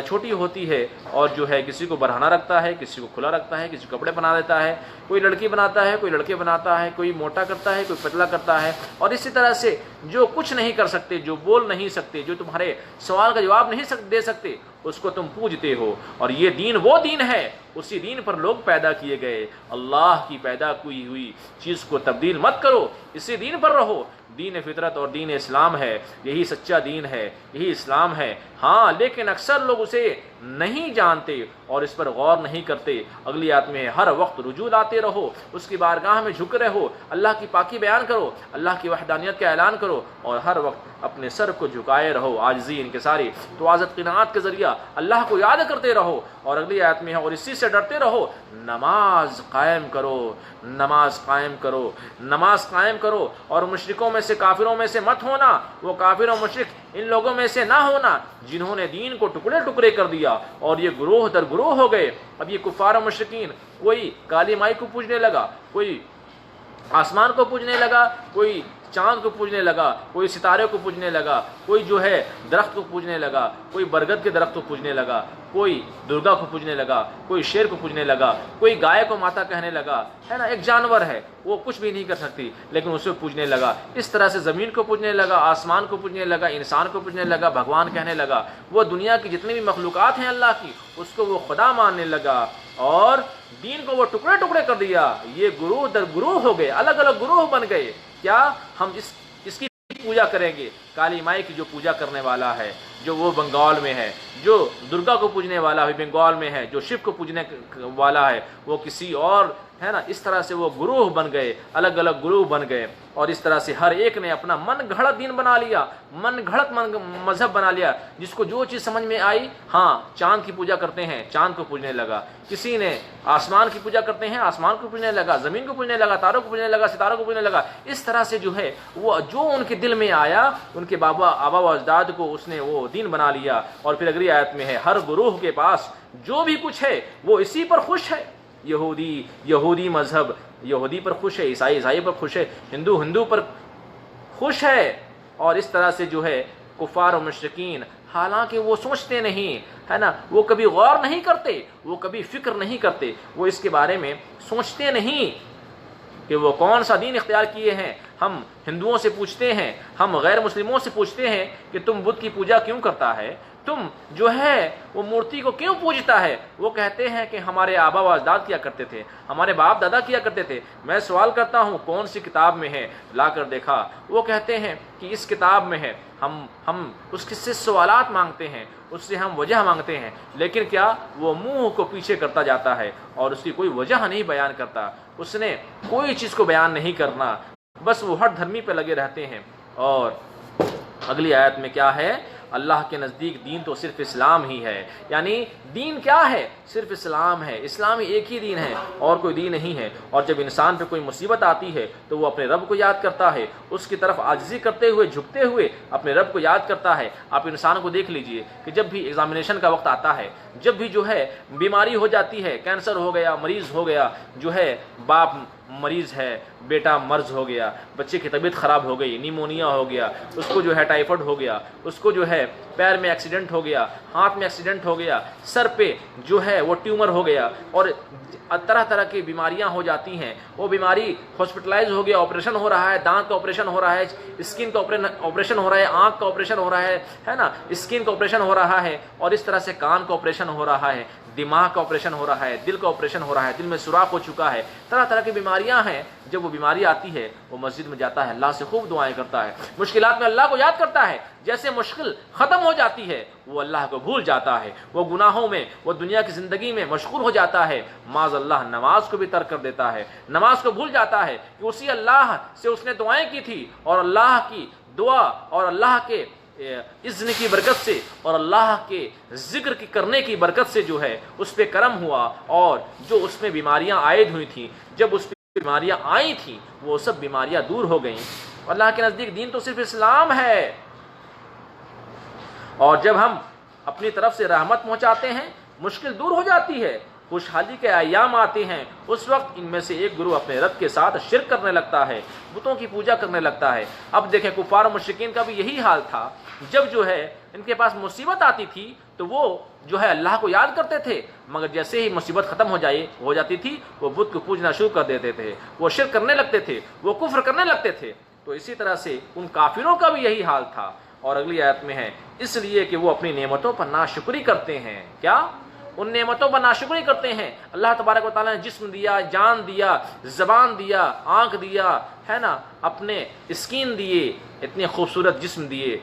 [SPEAKER 1] چھوٹی ہوتی ہے، اور جو ہے کسی کو برہنہ رکھتا ہے، کسی کو کھلا رکھتا ہے، کسی کو کپڑے بنا دیتا ہے، کوئی لڑکی بناتا ہے، کوئی لڑکے بناتا ہے، کوئی موٹا کرتا ہے، کوئی پتلا کرتا ہے، اور اسی طرح سے جو کچھ نہیں کر سکتے، جو بول نہیں سکتے، جو تمہارے سوال کا جواب نہیں دے سکتے، اس کو تم پوجتے ہو۔ اور یہ دین وہ دین ہے، اسی دین پر لوگ پیدا کیے گئے۔ اللہ کی پیدا کی ہوئی چیز کو تبدیل مت کرو، اسی دین پر رہو۔ دین فطرت اور دین اسلام ہے، یہی سچا دین ہے، یہی اسلام ہے۔ ہاں لیکن اکثر لوگ اسے نہیں جانتے اور اس پر غور نہیں کرتے۔ اگلی آیت میں ہر وقت رجوع لاتے رہو، اس کی بارگاہ میں جھک رہو، اللہ کی پاکی بیان کرو، اللہ کی وحدانیت کا اعلان کرو اور ہر وقت اپنے سر کو جھکائے رہو، عاجزی انکساری توازت قناعت کے ذریعہ اللہ کو یاد کرتے رہو۔ اور اگلی آیت میں ہے اور اسی سے ڈرتے رہو، نماز قائم کرو، نماز قائم کرو، نماز قائم کرو اور مشرکوں میں سے کافروں میں سے مت ہونا، وہ کافر و مشرک ان لوگوں میں سے نہ ہونا جنہوں نے دین کو ٹکڑے ٹکڑے کر دیا اور یہ گروہ در گروہ ہو گئے۔ اب یہ کفار و مشرکین، کوئی کالی مائی کو پوجنے لگا، کوئی آسمان کو پوجنے لگا، کوئی چاند کو پوجنے لگا، کوئی ستارے کو پوجنے لگا، کوئی جو ہے درخت کو پوجنے لگا، کوئی برگد کے درخت کو پوجنے لگا، کوئی درگا کو پوجنے لگا، کوئی شیر کو پوجنے لگا، کوئی گائے کو ماتا کہنے لگا، ہے نا، ایک جانور ہے وہ کچھ بھی نہیں کر سکتی لیکن اسے پوجنے لگا۔ اس طرح سے زمین کو پوجنے لگا، آسمان کو پوجنے لگا، انسان کو پوجنے لگا، بھگوان کہنے لگا، وہ دنیا کی جتنی بھی مخلوقات ہیں اللہ کی اس کو وہ خدا ماننے لگا اور دین کو وہ ٹکڑے ٹکڑے کر دیا۔ یہ گروہ در گروہ ہو گئے، الگ الگ گروہ بن گئے۔ کیا ہم اس کی پوجا کریں گے؟ کالی مائی کی جو پوجا کرنے والا ہے جو وہ بنگال میں ہے، جو درگا کو پوجنے والا ہے بنگال میں ہے، جو شیو کو پوجنے والا ہے وہ کسی اور، ہے نا، اس طرح سے وہ گروہ بن گئے، الگ الگ گروہ بن گئے اور اس طرح سے ہر ایک نے اپنا من گھڑت دین بنا لیا، من گھڑت مذہب بنا لیا، جس کو جو چیز سمجھ میں آئی، ہاں چاند کی پوجا کرتے ہیں چاند کو پوجنے لگا، کسی نے آسمان کی پوجا کرتے ہیں آسمان کو پوجنے لگا، زمین کو پوجنے لگا، تاروں کو پوجنے لگا، ستاروں کو پوجنے لگا۔ اس طرح سے جو ہے وہ جو ان کے دل میں آیا، ان کے آبا و اجداد کو اس نے وہ دین بنا لیا۔ اور پھر اگلی آیت میں ہے ہر گروہ کے پاس جو بھی کچھ ہے وہ اسی پر خوش ہے، یہودی مذہب یہودی پر خوش ہے، عیسائی پر خوش ہے، ہندو پر خوش ہے، اور اس طرح سے جو ہے کفار و مشرکین، حالانکہ وہ سوچتے نہیں، ہے نا، وہ کبھی غور نہیں کرتے، وہ کبھی فکر نہیں کرتے، وہ اس کے بارے میں سوچتے نہیں کہ وہ کون سا دین اختیار کیے ہیں۔ ہم ہندوؤں سے پوچھتے ہیں، ہم غیر مسلموں سے پوچھتے ہیں کہ تم بدھ کی پوجا کیوں کرتا ہے، تم جو ہے وہ مورتی کو کیوں پوجتا ہے؟ وہ کہتے ہیں کہ ہمارے آبا و اجداد کیا کرتے تھے، ہمارے باپ دادا کیا کرتے تھے۔ میں سوال کرتا ہوں کون سی کتاب میں ہے، لا کر دیکھا، وہ کہتے ہیں کہ اس کتاب میں ہے۔ ہم اس سے سوالات مانگتے ہیں، اس سے ہم وجہ مانگتے ہیں، لیکن کیا وہ منہ کو پیچھے کرتا جاتا ہے اور اس کی کوئی وجہ نہیں بیان کرتا، اس نے کوئی چیز کو بیان نہیں کرنا، بس وہ ہر دھرمی پہ لگے رہتے ہیں۔ اور اگلی آیت میں کیا ہے؟ اللہ کے نزدیک دین تو صرف اسلام ہی ہے، یعنی دین کیا ہے؟ صرف اسلام ہے، اسلام ہی ایک ہی دین ہے اور کوئی دین نہیں ہے۔ اور جب انسان پہ کوئی مصیبت آتی ہے تو وہ اپنے رب کو یاد کرتا ہے، اس کی طرف عاجزی کرتے ہوئے جھکتے ہوئے اپنے رب کو یاد کرتا ہے۔ آپ انسان کو دیکھ لیجئے کہ جب بھی ایگزامینیشن کا وقت آتا ہے، جب بھی جو ہے بیماری ہو جاتی ہے، کینسر ہو گیا، مریض ہو گیا، جو ہے باپ مریض ہے، بیٹا مرض ہو گیا، بچے کی طبیعت خراب ہو گئی، نیمونیا ہو گیا، اس کو جو ہے ٹائیفائڈ ہو گیا، اس کو جو ہے پیر میں ایکسیڈنٹ ہو گیا، ہاتھ میں ایکسیڈنٹ ہو گیا، سر پہ جو ہے وہ ٹیومر ہو گیا اور طرح طرح کی بیماریاں ہو جاتی ہیں، وہ بیماری ہاسپٹلائز ہو گیا، آپریشن ہو رہا ہے، دانت کا آپریشن ہو رہا ہے، اسکن کا آپریشن ہو رہا ہے، آنکھ کا آپریشن ہو رہا ہے نا، اسکن کا آپریشن ہو رہا ہے، اور اس طرح سے کان کا آپریشن ہو رہا ہے، دماغ کا آپریشن ہو رہا ہے، دل کا آپریشن ہو رہا ہے، دل میں سوراخ ہو چکا ہے، طرح طرح کی بیماریاں ہیں۔ جب وہ بیماری آتی ہے وہ مسجد میں جاتا ہے، اللہ سے خوب دعائیں کرتا ہے، مشکلات میں اللہ کو یاد کرتا ہے، جیسے مشکل ختم ہو جاتی ہے وہ اللہ کو بھول جاتا ہے، وہ گناہوں میں، وہ دنیا کی زندگی میں مشغول ہو جاتا ہے، معاذ اللہ نماز کو بھی ترک کر دیتا ہے، نماز کو بھول جاتا ہے کہ اسی اللہ سے اس نے دعائیں کی تھی اور اللہ کی دعا اور اللہ کے اذن کی برکت سے اور اللہ کے ذکر کی کرنے کی برکت سے جو ہے اس پہ کرم ہوا، اور جو اس میں بیماریاں عائد ہوئی تھیں، جب اس پہ بیماریاں آئی تھیں وہ سب بیماریاں دور ہو گئیں۔ اللہ کے نزدیک دین تو صرف اسلام ہے، اور جب ہم اپنی طرف سے رحمت پہنچاتے ہیں مشکل دور ہو جاتی ہے، خوشحالی کے ایام آتے ہیں، اس وقت ان میں سے ایک گروہ اپنے رب کے ساتھ شرک کرنے لگتا ہے، بتوں کی پوجا کرنے لگتا ہے۔ اب دیکھیں کفار و مشرکین کا بھی یہی حال تھا، جب جو ہے ان کے پاس مصیبت آتی تھی تو وہ جو ہے اللہ کو یاد کرتے تھے، مگر جیسے ہی مصیبت ختم ہو جاتی تھی وہ بت کو پوجنا شروع کر دیتے تھے، وہ شرک کرنے لگتے تھے، وہ کفر کرنے لگتے تھے۔ تو اسی طرح سے ان کافروں کا بھی یہی حال تھا۔ اور اگلی آیت میں ہے اس لیے کہ وہ اپنی نعمتوں پر ناشکری کرتے ہیں۔ کیا؟ ان نعمتوں پر ناشکری کرتے ہیں۔ اللہ تبارک و تعالیٰ نے جسم دیا، جان دیا، زبان دیا، آنکھ دیا، ہے نا، اپنے اسکین دیے، اتنے خوبصورت جسم دیے،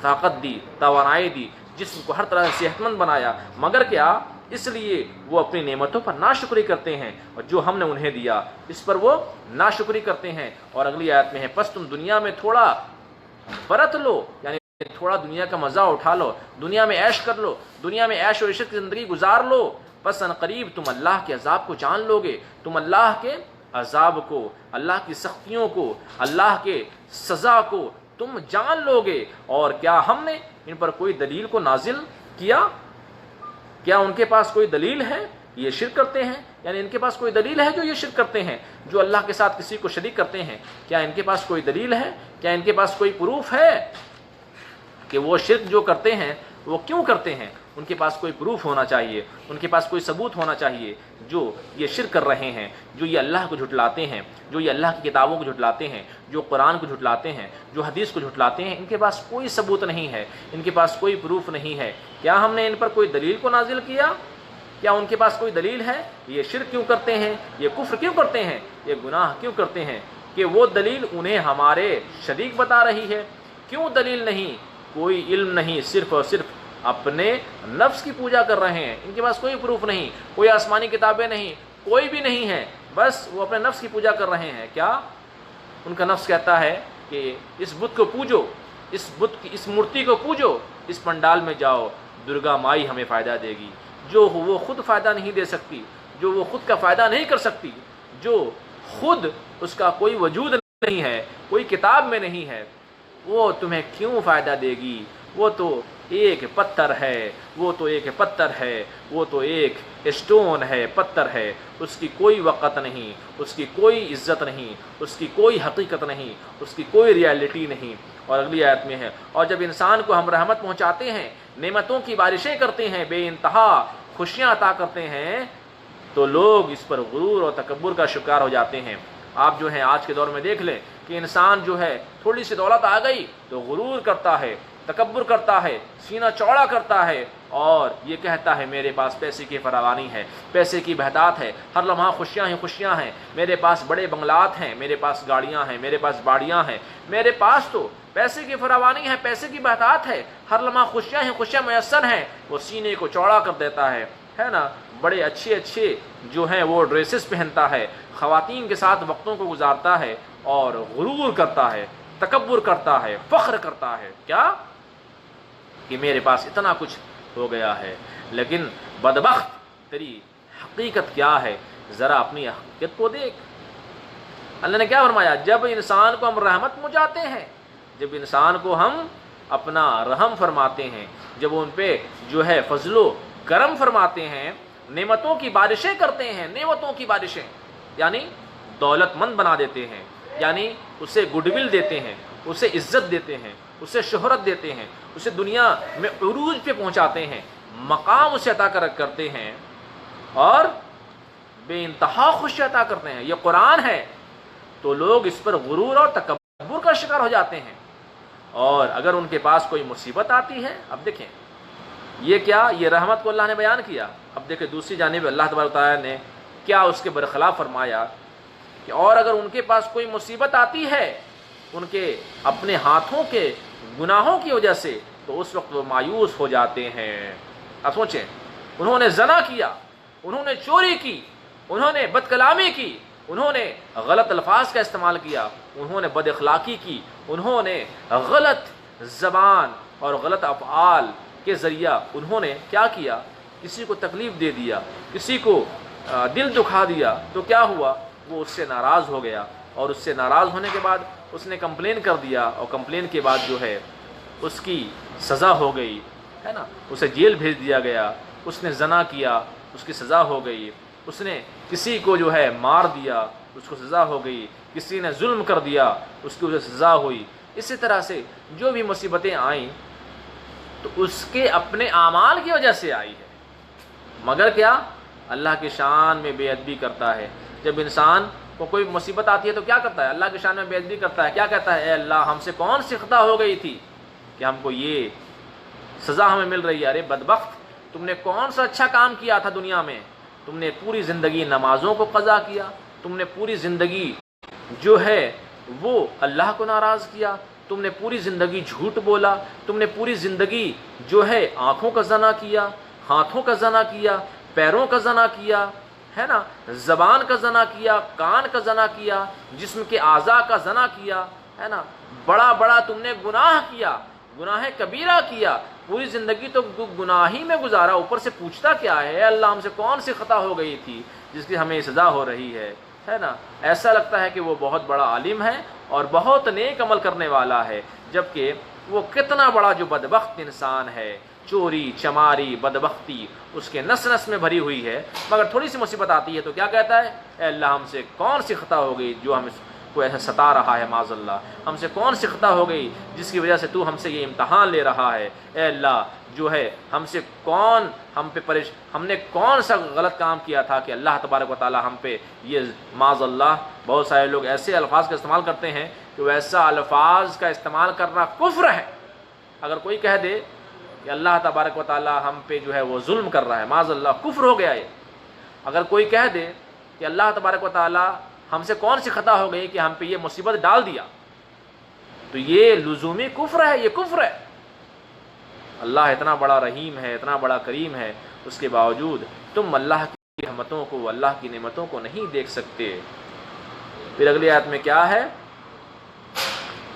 [SPEAKER 1] طاقت دی، توانائی دی، جسم کو ہر طرح سے صحت مند بنایا، مگر کیا؟ اس لیے وہ اپنی نعمتوں پر ناشکری کرتے ہیں، اور جو ہم نے انہیں دیا اس پر وہ ناشکری کرتے ہیں۔ اور اگلی آیت میں ہے پس تم دنیا میں تھوڑا برت لو، یعنی تھوڑا دنیا کا مزہ اٹھا لو، دنیا میں عیش کر لو، دنیا میں عیش و عشرت کی زندگی گزار لو، پس ان قریب تم اللہ کے عذاب کو جان لو گے، تم اللہ کے عذاب کو، اللہ کی سختیوں کو، اللہ کے سزا کو تم جان لو گے۔ اور کیا ہم نے ان پر کوئی دلیل کو نازل کیا؟ کیا ان کے پاس کوئی دلیل ہے؟ یہ شرک کرتے ہیں، یعنی ان کے پاس کوئی دلیل ہے جو یہ شرک کرتے ہیں، جو اللہ کے ساتھ کسی کو شریک کرتے ہیں؟ کیا ان کے پاس کوئی دلیل ہے؟ کیا ان کے پاس کوئی پروف ہے کہ وہ شرک جو کرتے ہیں وہ کیوں کرتے ہیں؟ ان کے پاس کوئی پروف ہونا چاہیے، ان کے پاس کوئی ثبوت ہونا چاہیے۔ جو یہ شرک کر رہے ہیں، جو یہ اللہ کو جھٹلاتے ہیں، جو یہ اللہ کی کتابوں کو جھٹلاتے ہیں، جو قرآن کو جھٹلاتے ہیں، جو حدیث کو جھٹلاتے ہیں، ان کے پاس کوئی ثبوت نہیں ہے، ان کے پاس کوئی پروف نہیں ہے۔ کیا ہم نے ان پر کوئی دلیل کو نازل کیا؟ کیا ان کے پاس کوئی دلیل ہے؟ یہ شرک کیوں کرتے ہیں؟ یہ کفر کیوں کرتے ہیں؟ یہ گناہ کیوں کرتے ہیں؟ کہ وہ دلیل انہیں ہمارے شریک بتا رہی ہے؟ کیوں دلیل نہیں؟ کوئی علم نہیں، صرف اور صرف اپنے نفس کی پوجا کر رہے ہیں۔ ان کے پاس کوئی پروف نہیں، کوئی آسمانی کتابیں نہیں، کوئی بھی نہیں ہے، بس وہ اپنے نفس کی پوجا کر رہے ہیں۔ کیا ان کا نفس کہتا ہے کہ اس بت کو پوجو، اس مورتی کو پوجو، اس پنڈال میں جاؤ، درگا مائی ہمیں فائدہ دے گی۔ جو وہ خود فائدہ نہیں دے سکتی، جو وہ خود کا فائدہ نہیں کر سکتی، جو خود اس کا کوئی وجود نہیں ہے، کوئی کتاب میں نہیں ہے، وہ تمہیں کیوں فائدہ دے گی؟ وہ تو ایک پتھر ہے، وہ تو ایک پتھر ہے، وہ تو ایک اسٹون ہے، پتھر ہے، اس کی کوئی وقت نہیں، اس کی کوئی عزت نہیں، اس کی کوئی حقیقت نہیں، اس کی کوئی ریالٹی نہیں۔ اور اگلی آیت میں ہے اور جب انسان کو ہم رحمت پہنچاتے ہیں، نعمتوں کی بارشیں کرتے ہیں، بے انتہا خوشیاں عطا کرتے ہیں، تو لوگ اس پر غرور اور تکبر کا شکار ہو جاتے ہیں۔ آپ جو ہیں آج کے دور میں دیکھ لیں کہ انسان جو ہے تھوڑی سی دولت آ گئی تو غرور کرتا ہے، تکبر کرتا ہے، سینہ چوڑا کرتا ہے، اور یہ کہتا ہے میرے پاس پیسے کی فراوانی ہے، پیسے کی بہتات ہے، ہر لمحہ خوشیاں ہی خوشیاں ہیں، میرے پاس بڑے بنگلات ہیں، میرے پاس گاڑیاں ہیں، میرے پاس باڑیاں ہیں، میرے پاس تو پیسے کی فراوانی ہے، پیسے کی بہتات ہے، ہر لمحہ خوشیاں ہی خوشیاں میسر ہیں۔ وہ سینے کو چوڑا کر دیتا ہے نا، بڑے اچھے جو ہیں وہ ڈریسز پہنتا ہے، خواتین کے ساتھ وقتوں کو گزارتا ہے، اور غرور کرتا ہے، تکبر کرتا ہے، فخر کرتا ہے، کیا کہ میرے پاس اتنا کچھ ہو گیا ہے۔ لیکن بدبخت تیری حقیقت کیا ہے؟ ذرا اپنی حقیقت کو دیکھ۔ اللہ نے کیا فرمایا؟ جب انسان کو ہم رحمت پہنچاتے ہیں، جب انسان کو ہم اپنا رحم فرماتے ہیں، جب ان پہ جو ہے فضل و کرم فرماتے ہیں، نعمتوں کی بارشیں کرتے ہیں، نعمتوں کی بارشیں یعنی دولت مند بنا دیتے ہیں، یعنی اسے گڈ ول دیتے ہیں، اسے عزت دیتے ہیں، اسے شہرت دیتے ہیں، اسے دنیا میں عروج پہ پہنچاتے ہیں، مقام اسے عطا کرتے ہیں، اور بے انتہا خوشی عطا کرتے ہیں، یہ قرآن ہے، تو لوگ اس پر غرور اور تکبر کا شکار ہو جاتے ہیں۔ اور اگر ان کے پاس کوئی مصیبت آتی ہے، اب دیکھیں یہ کیا، یہ رحمت کو اللہ نے بیان کیا، اب دیکھیں دوسری جانب اللہ تبارک و تعالیٰ نے کیا اس کے برخلاف فرمایا کہ اور اگر ان کے پاس کوئی مصیبت آتی ہے ان کے اپنے ہاتھوں کے گناہوں کی وجہ سے، تو اس وقت وہ مایوس ہو جاتے ہیں۔ اب سوچیں، انہوں نے زنا کیا، انہوں نے چوری کی، انہوں نے بد کلامی کی، انہوں نے غلط الفاظ کا استعمال کیا، انہوں نے بد اخلاقی کی، انہوں نے غلط زبان اور غلط افعال کے ذریعہ انہوں نے کیا کیا؟ کسی کو تکلیف دے دیا، کسی کو دل دکھا دیا، تو کیا ہوا؟ وہ اس سے ناراض ہو گیا، اور اس سے ناراض ہونے کے بعد اس نے کمپلین کر دیا، اور کمپلین کے بعد جو ہے اس کی سزا ہو گئی، ہے نا، اسے جیل بھیج دیا گیا، اس نے زنا کیا، اس کی سزا ہو گئی، اس نے کسی کو جو ہے مار دیا، اس کو سزا ہو گئی، کسی نے ظلم کر دیا، اس کی اسے سزا ہوئی۔ اسی طرح سے جو بھی مصیبتیں آئیں تو اس کے اپنے اعمال کی وجہ سے آئی ہے، مگر کیا اللہ کی شان میں بے ادبی کرتا ہے۔ جب انسان کو کوئی مصیبت آتی ہے تو کیا کرتا ہے؟ اللہ کی شان میں بے ادبی کرتا ہے، کیا کہتا ہے؟ اے اللہ، ہم سے کون سی خطا ہو گئی تھی کہ ہم کو یہ سزا ہمیں مل رہی ہے؟ ارے بدبخت، تم نے کون سا اچھا کام کیا تھا دنیا میں؟ تم نے پوری زندگی نمازوں کو قضا کیا، تم نے پوری زندگی جو ہے وہ اللہ کو ناراض کیا، تم نے پوری زندگی جھوٹ بولا، تم نے پوری زندگی جو ہے آنکھوں کا زنا کیا، ہاتھوں کا زنا کیا، پیروں کا زنا کیا، ہے نا، زبان کا زنا کیا، کان کا زنا کیا، جسم کے اعضاء کا زنا کیا، ہے نا، بڑا بڑا تم نے گناہ کیا، گناہ کبیرہ کیا، پوری زندگی تو گناہ ہی میں گزارا، اوپر سے پوچھتا کیا ہے اللہ ہم سے کون سی خطا ہو گئی تھی جس کی ہمیں سزا ہو رہی ہے نا۔ ایسا لگتا ہے کہ وہ بہت بڑا عالم ہے اور بہت نیک عمل کرنے والا ہے، جبکہ وہ کتنا بڑا جو بدبخت انسان ہے، چوری چماری بدبختی اس کے نس نس میں بھری ہوئی ہے، مگر تھوڑی سی مصیبت آتی ہے تو کیا کہتا ہے؟ اے اللہ ہم سے کون سی خطا ہو گئی جو ہم کو ایسا ستا رہا ہے، معاذ اللہ، ہم سے کون سی خطا ہو گئی جس کی وجہ سے تو ہم سے یہ امتحان لے رہا ہے، اے اللہ جو ہے ہم سے کون ہم نے کون سا غلط کام کیا تھا کہ اللہ تبارک و تعالی ہم پہ یہ معاذ اللہ۔ بہت سارے لوگ ایسے الفاظ کا استعمال کرتے ہیں کہ ویسا الفاظ کا استعمال کرنا کفر ہے۔ اگر کوئی کہہ دے کہ اللہ تبارک و تعالی ہم پہ جو ہے وہ ظلم کر رہا ہے، معاذ اللہ، کفر ہو گیا یہ۔ اگر کوئی کہہ دے کہ اللہ تبارک و تعالی ہم سے کون سی خطا ہو گئی کہ ہم پہ یہ مصیبت ڈال دیا، تو یہ لزومی کفر ہے، یہ کفر ہے۔ اللہ اتنا بڑا رحیم ہے، اتنا بڑا کریم ہے، اس کے باوجود تم اللہ کی رحمتوں کو، اللہ کی نعمتوں کو نہیں دیکھ سکتے۔ پھر اگلی آیت میں کیا ہے؟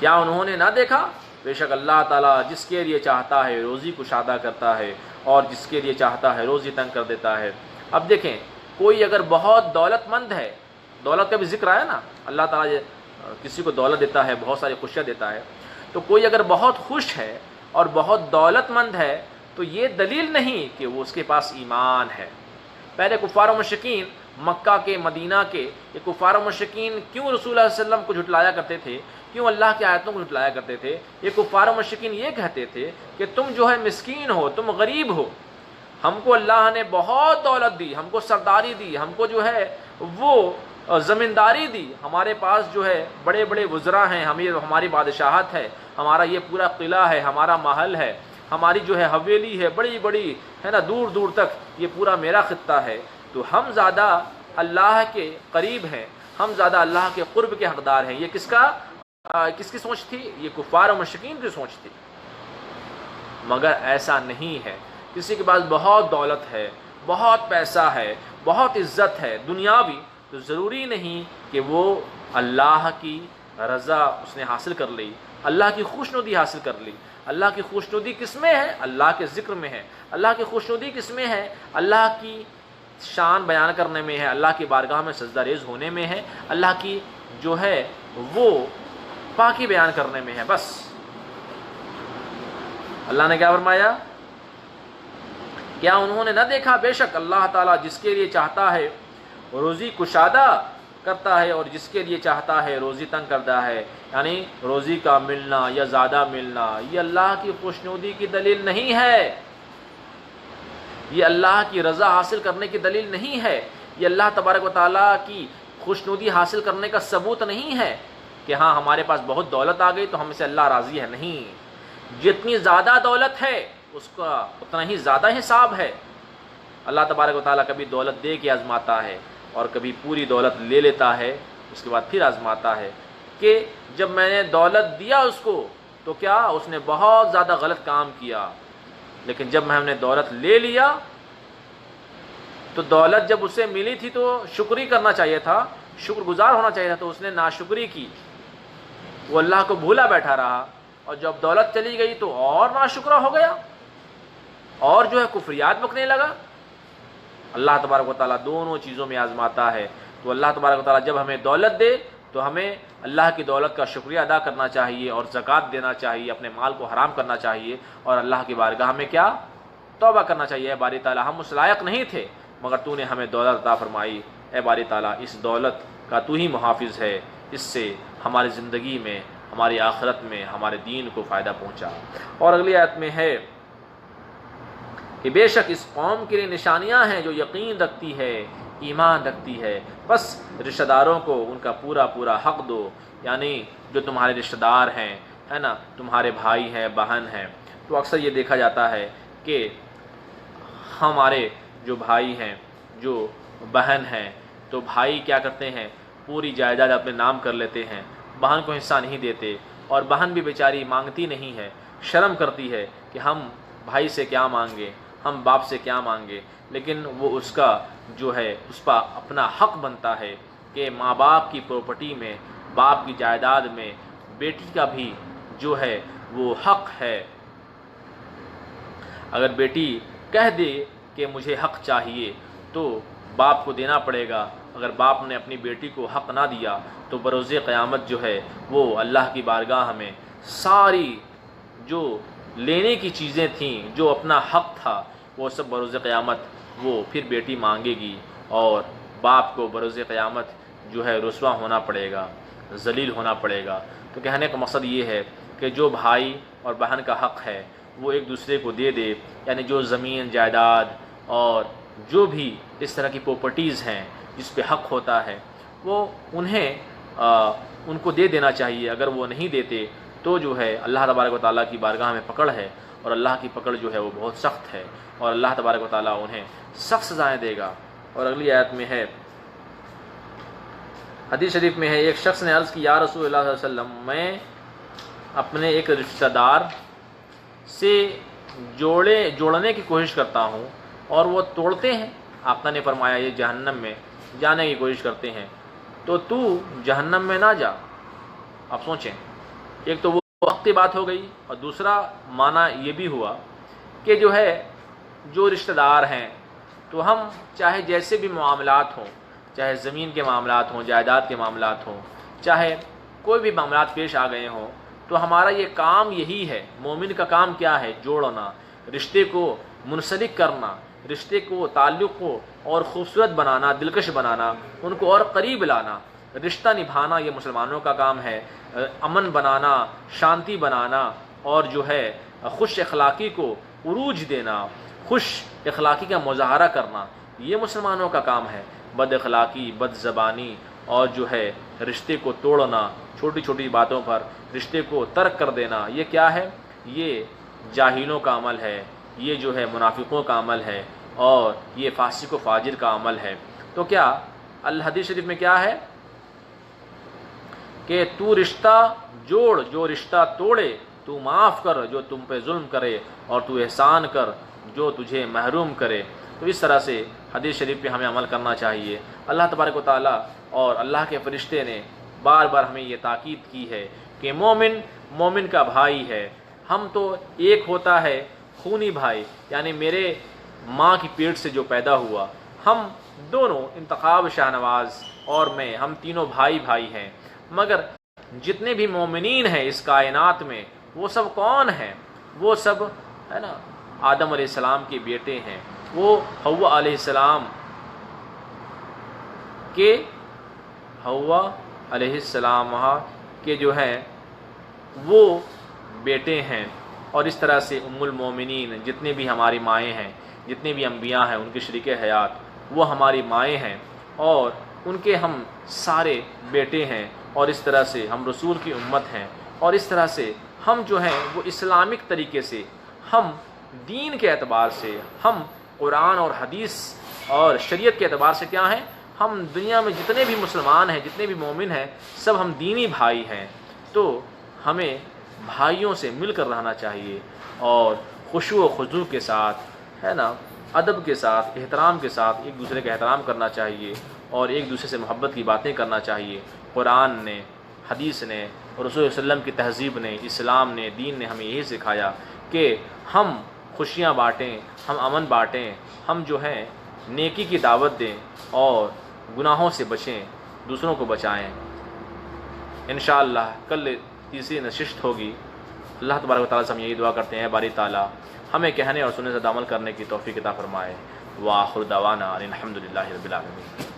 [SPEAKER 1] کیا انہوں نے نہ دیکھا؟ بے شک اللہ تعالیٰ جس کے لیے چاہتا ہے روزی کشادہ کرتا ہے اور جس کے لیے چاہتا ہے روزی تنگ کر دیتا ہے۔ اب دیکھیں، کوئی اگر بہت دولت مند ہے، دولت کا بھی ذکر آیا نا، اللہ تعالیٰ کسی کو دولت دیتا ہے، بہت ساری خوشیاں دیتا ہے، تو کوئی اگر بہت خوش ہے اور بہت دولت مند ہے تو یہ دلیل نہیں کہ وہ اس کے پاس ایمان ہے۔ پہلے کفار و مشرکین مکہ کے، مدینہ کے، یہ کفار و مشرکین کیوں رسول اللہ صلی اللہ علیہ وسلم کو جھٹلایا کرتے تھے، کیوں اللہ کی آیتوں کو جھٹلایا کرتے تھے؟ یہ کفار و مشرکین یہ کہتے تھے کہ تم جو ہے مسکین ہو، تم غریب ہو، ہم کو اللہ نے بہت دولت دی، ہم کو سرداری دی، ہم کو جو ہے وہ زمینداری دی، ہمارے پاس جو ہے بڑے بڑے وزراء ہیں، ہماری بادشاہت ہے، ہمارا یہ پورا قلعہ ہے، ہمارا محل ہے، ہماری جو ہے حویلی ہے بڑی بڑی، ہے نا، دور دور تک یہ پورا میرا خطہ ہے، تو ہم زیادہ اللہ کے قریب ہیں، ہم زیادہ اللہ کے قرب کے حقدار ہیں۔ یہ کس کی سوچ تھی؟ یہ کفار و مشرکین کی سوچ تھی۔ مگر ایسا نہیں ہے۔ کسی کے پاس بہت دولت ہے، بہت پیسہ ہے، بہت عزت ہے دنیاوی، تو ضروری نہیں کہ وہ اللہ کی رضا اس نے حاصل کر لی، اللہ کی خوشنودی حاصل کر لی۔ اللہ کی خوشنودی کس میں ہے؟ اللہ کے ذکر میں ہے۔ اللہ کی خوشنودی کس میں ہے؟ اللہ کی شان بیان کرنے میں ہے، اللہ کی بارگاہ میں سجدہ ریز ہونے میں ہے، اللہ کی جو ہے وہ پاکی بیان کرنے میں ہے۔ بس اللہ نے کیا فرمایا؟ کیا انہوں نے نہ دیکھا؟ بے شک اللہ تعالیٰ جس کے لیے چاہتا ہے روزی کشادہ کرتا ہے اور جس کے لیے چاہتا ہے روزی تنگ کرتا ہے، یعنی روزی کا ملنا یا زیادہ ملنا یہ اللہ کی خوشنودی کی دلیل نہیں ہے، یہ اللہ کی رضا حاصل کرنے کی دلیل نہیں ہے، یہ اللہ تبارک و تعالیٰ کی خوشنودی حاصل کرنے کا ثبوت نہیں ہے کہ ہاں ہمارے پاس بہت دولت آ گئی تو ہم سے اللہ راضی ہے۔ نہیں، جتنی زیادہ دولت ہے اس کا اتنا ہی زیادہ حساب ہے۔ اللہ تبارک و تعالیٰ کبھی دولت دے کے آزماتا ہے اور کبھی پوری دولت لے لیتا ہے، اس کے بعد پھر آزماتا ہے کہ جب میں نے دولت دیا اس کو تو کیا اس نے بہت زیادہ غلط کام کیا، لیکن جب ہم نے دولت لے لیا تو دولت جب اسے ملی تھی تو شکری کرنا چاہیے تھا، شکر گزار ہونا چاہیے تھا، تو اس نے ناشکری کی، وہ اللہ کو بھولا بیٹھا رہا، اور جب دولت چلی گئی تو اور ناشکرا ہو گیا اور جو ہے کفریات بکنے لگا۔ اللہ تبارک و تعالیٰ دونوں چیزوں میں آزماتا ہے، تو اللہ تبارک و تعالیٰ جب ہمیں دولت دے تو ہمیں اللہ کی دولت کا شکریہ ادا کرنا چاہیے اور زکوٰۃ دینا چاہیے، اپنے مال کو حرام کرنا چاہیے، اور اللہ کی بارگاہ میں کیا؟ توبہ کرنا چاہیے۔ اے باری تعالیٰ ہم اس لائق نہیں تھے مگر تو نے ہمیں دولت عطا فرمائی، اے باری تعالیٰ اس دولت کا تو ہی محافظ ہے، اس سے ہماری زندگی میں، ہماری آخرت میں، ہمارے دین کو فائدہ پہنچا۔ اور اگلی آیت میں ہے کہ بے شک اس قوم کے لیے نشانیاں ہیں جو یقین رکھتی ہے، ایمان رکھتی ہے، بس رشتہ داروں کو ان کا پورا پورا حق دو، یعنی جو تمہارے رشتہ دار ہیں، ہے نا، تمہارے بھائی ہیں، بہن ہیں، تو اکثر یہ دیکھا جاتا ہے کہ ہمارے جو بھائی ہیں، جو بہن ہیں، تو بھائی کیا کرتے ہیں، پوری جائیداد اپنے نام کر لیتے ہیں، بہن کو حصہ نہیں دیتے، اور بہن بھی بیچاری مانگتی نہیں ہے، شرم کرتی ہے کہ ہم بھائی سے کیا مانگے، ہم باپ سے کیا مانگے، لیکن وہ اس کا جو ہے اس کا اپنا حق بنتا ہے کہ ماں باپ کی پراپرٹی میں، باپ کی جائیداد میں بیٹی کا بھی جو ہے وہ حق ہے۔ اگر بیٹی کہہ دے کہ مجھے حق چاہیے تو باپ کو دینا پڑے گا، اگر باپ نے اپنی بیٹی کو حق نہ دیا تو بروز قیامت جو ہے وہ اللہ کی بارگاہ میں ساری جو لینے کی چیزیں تھیں، جو اپنا حق تھا، وہ سب بروز قیامت وہ پھر بیٹی مانگے گی، اور باپ کو بروز قیامت جو ہے رسوا ہونا پڑے گا، ذلیل ہونا پڑے گا۔ تو کہنے کا مقصد یہ ہے کہ جو بھائی اور بہن کا حق ہے وہ ایک دوسرے کو دے دے، یعنی جو زمین جائیداد اور جو بھی اس طرح کی پراپرٹیز ہیں جس پہ حق ہوتا ہے وہ انہیں ان کو دے دینا چاہیے۔ اگر وہ نہیں دیتے تو جو ہے اللہ تبارک و تعالیٰ کی بارگاہ میں پکڑ ہے، اور اللہ کی پکڑ جو ہے وہ بہت سخت ہے، اور اللہ تبارک و تعالیٰ انہیں سخت سزائیں دے گا۔ اور اگلی آیت میں ہے، حدیث شریف میں ہے، ایک شخص نے عرض کی یا رسول اللہ صلی اللہ علیہ وسلم، میں اپنے ایک رشتہ دار سے جوڑنے کی کوشش کرتا ہوں اور وہ توڑتے ہیں۔ آقا نے فرمایا یہ جہنم میں جانے کی کوشش کرتے ہیں، تو جہنم میں نہ جا۔ آپ سوچیں، ایک تو وہ وقت کی بات ہو گئی، اور دوسرا معنی یہ بھی ہوا کہ جو ہے جو رشتہ دار ہیں تو ہم چاہے جیسے بھی معاملات ہوں، چاہے زمین کے معاملات ہوں، جائیداد کے معاملات ہوں، چاہے کوئی بھی معاملات پیش آ گئے ہوں، تو ہمارا یہ کام یہی ہے۔ مومن کا کام کیا ہے؟ جوڑنا، رشتے کو منسلک کرنا، رشتے کو، تعلق کو اور خوبصورت بنانا، دلکش بنانا، ان کو اور قریب لانا، رشتہ نبھانا یہ مسلمانوں کا کام ہے۔ امن بنانا، شانتی بنانا، اور جو ہے خوش اخلاقی کو عروج دینا، خوش اخلاقی کا مظاہرہ کرنا، یہ مسلمانوں کا کام ہے۔ بد اخلاقی، بد زبانی اور جو ہے رشتے کو توڑنا، چھوٹی چھوٹی باتوں پر رشتے کو ترک کر دینا، یہ کیا ہے؟ یہ جاہلوں کا عمل ہے، یہ جو ہے منافقوں کا عمل ہے، اور یہ فاسق و فاجر کا عمل ہے۔ تو کیا الحدیث شریف میں کیا ہے کہ تو رشتہ جوڑ، جو رشتہ توڑے، تو معاف کر جو تم پہ ظلم کرے، اور تو احسان کر جو تجھے محروم کرے۔ تو اس طرح سے حدیث شریف پہ ہمیں عمل کرنا چاہیے۔ اللہ تبارک و تعالیٰ اور اللہ کے فرشتے نے بار بار ہمیں یہ تاکید کی ہے کہ مومن کا بھائی ہے۔ ہم تو ایک ہوتا ہے خونی بھائی، یعنی میرے ماں کی پیٹ سے جو پیدا ہوا، ہم دونوں انتخاب شاہ نواز اور میں، ہم تینوں بھائی ہیں، مگر جتنے بھی مومنین ہیں اس کائنات میں وہ سب کون ہیں؟ وہ سب ہے نا آدم علیہ السلام کے بیٹے ہیں، وہ حوا علیہ السلام کے جو ہیں وہ بیٹے ہیں۔ اور اس طرح سے ام المومنین جتنے بھی ہماری مائیں ہیں، جتنے بھی انبیاء ہیں ان کے شریک حیات، وہ ہماری مائیں ہیں، اور ان کے ہم سارے بیٹے ہیں، اور اس طرح سے ہم رسول کی امت ہیں، اور اس طرح سے ہم جو ہیں وہ اسلامک طریقے سے، ہم دین کے اعتبار سے، ہم قرآن اور حدیث اور شریعت کے اعتبار سے کیا ہیں؟ ہم دنیا میں جتنے بھی مسلمان ہیں، جتنے بھی مومن ہیں، سب ہم دینی بھائی ہیں۔ تو ہمیں بھائیوں سے مل کر رہنا چاہیے، اور خشوع و خضوع کے ساتھ، ہے نا، ادب کے ساتھ، احترام کے ساتھ ایک دوسرے کا احترام کرنا چاہیے، اور ایک دوسرے سے محبت کی باتیں کرنا چاہیے۔ قرآن نے، حدیث نے، اور رسول اللہ علیہ وسلم کی تہذیب نے، اسلام نے، دین نے ہمیں یہی سکھایا کہ ہم خوشیاں بانٹیں، ہم امن بانٹیں، ہم جو ہیں نیکی کی دعوت دیں، اور گناہوں سے بچیں، دوسروں کو بچائیں۔ انشاءاللہ کل تیسری نشست ہوگی۔ اللہ تبارک و تعالیٰ سے ہم یہی دعا کرتے ہیں، باری تعالیٰ ہمیں کہنے اور سننے سے عمل کرنے کی توفیق عطا فرمائے۔ وآخر دعوانا الحمدللہ رب العالمین۔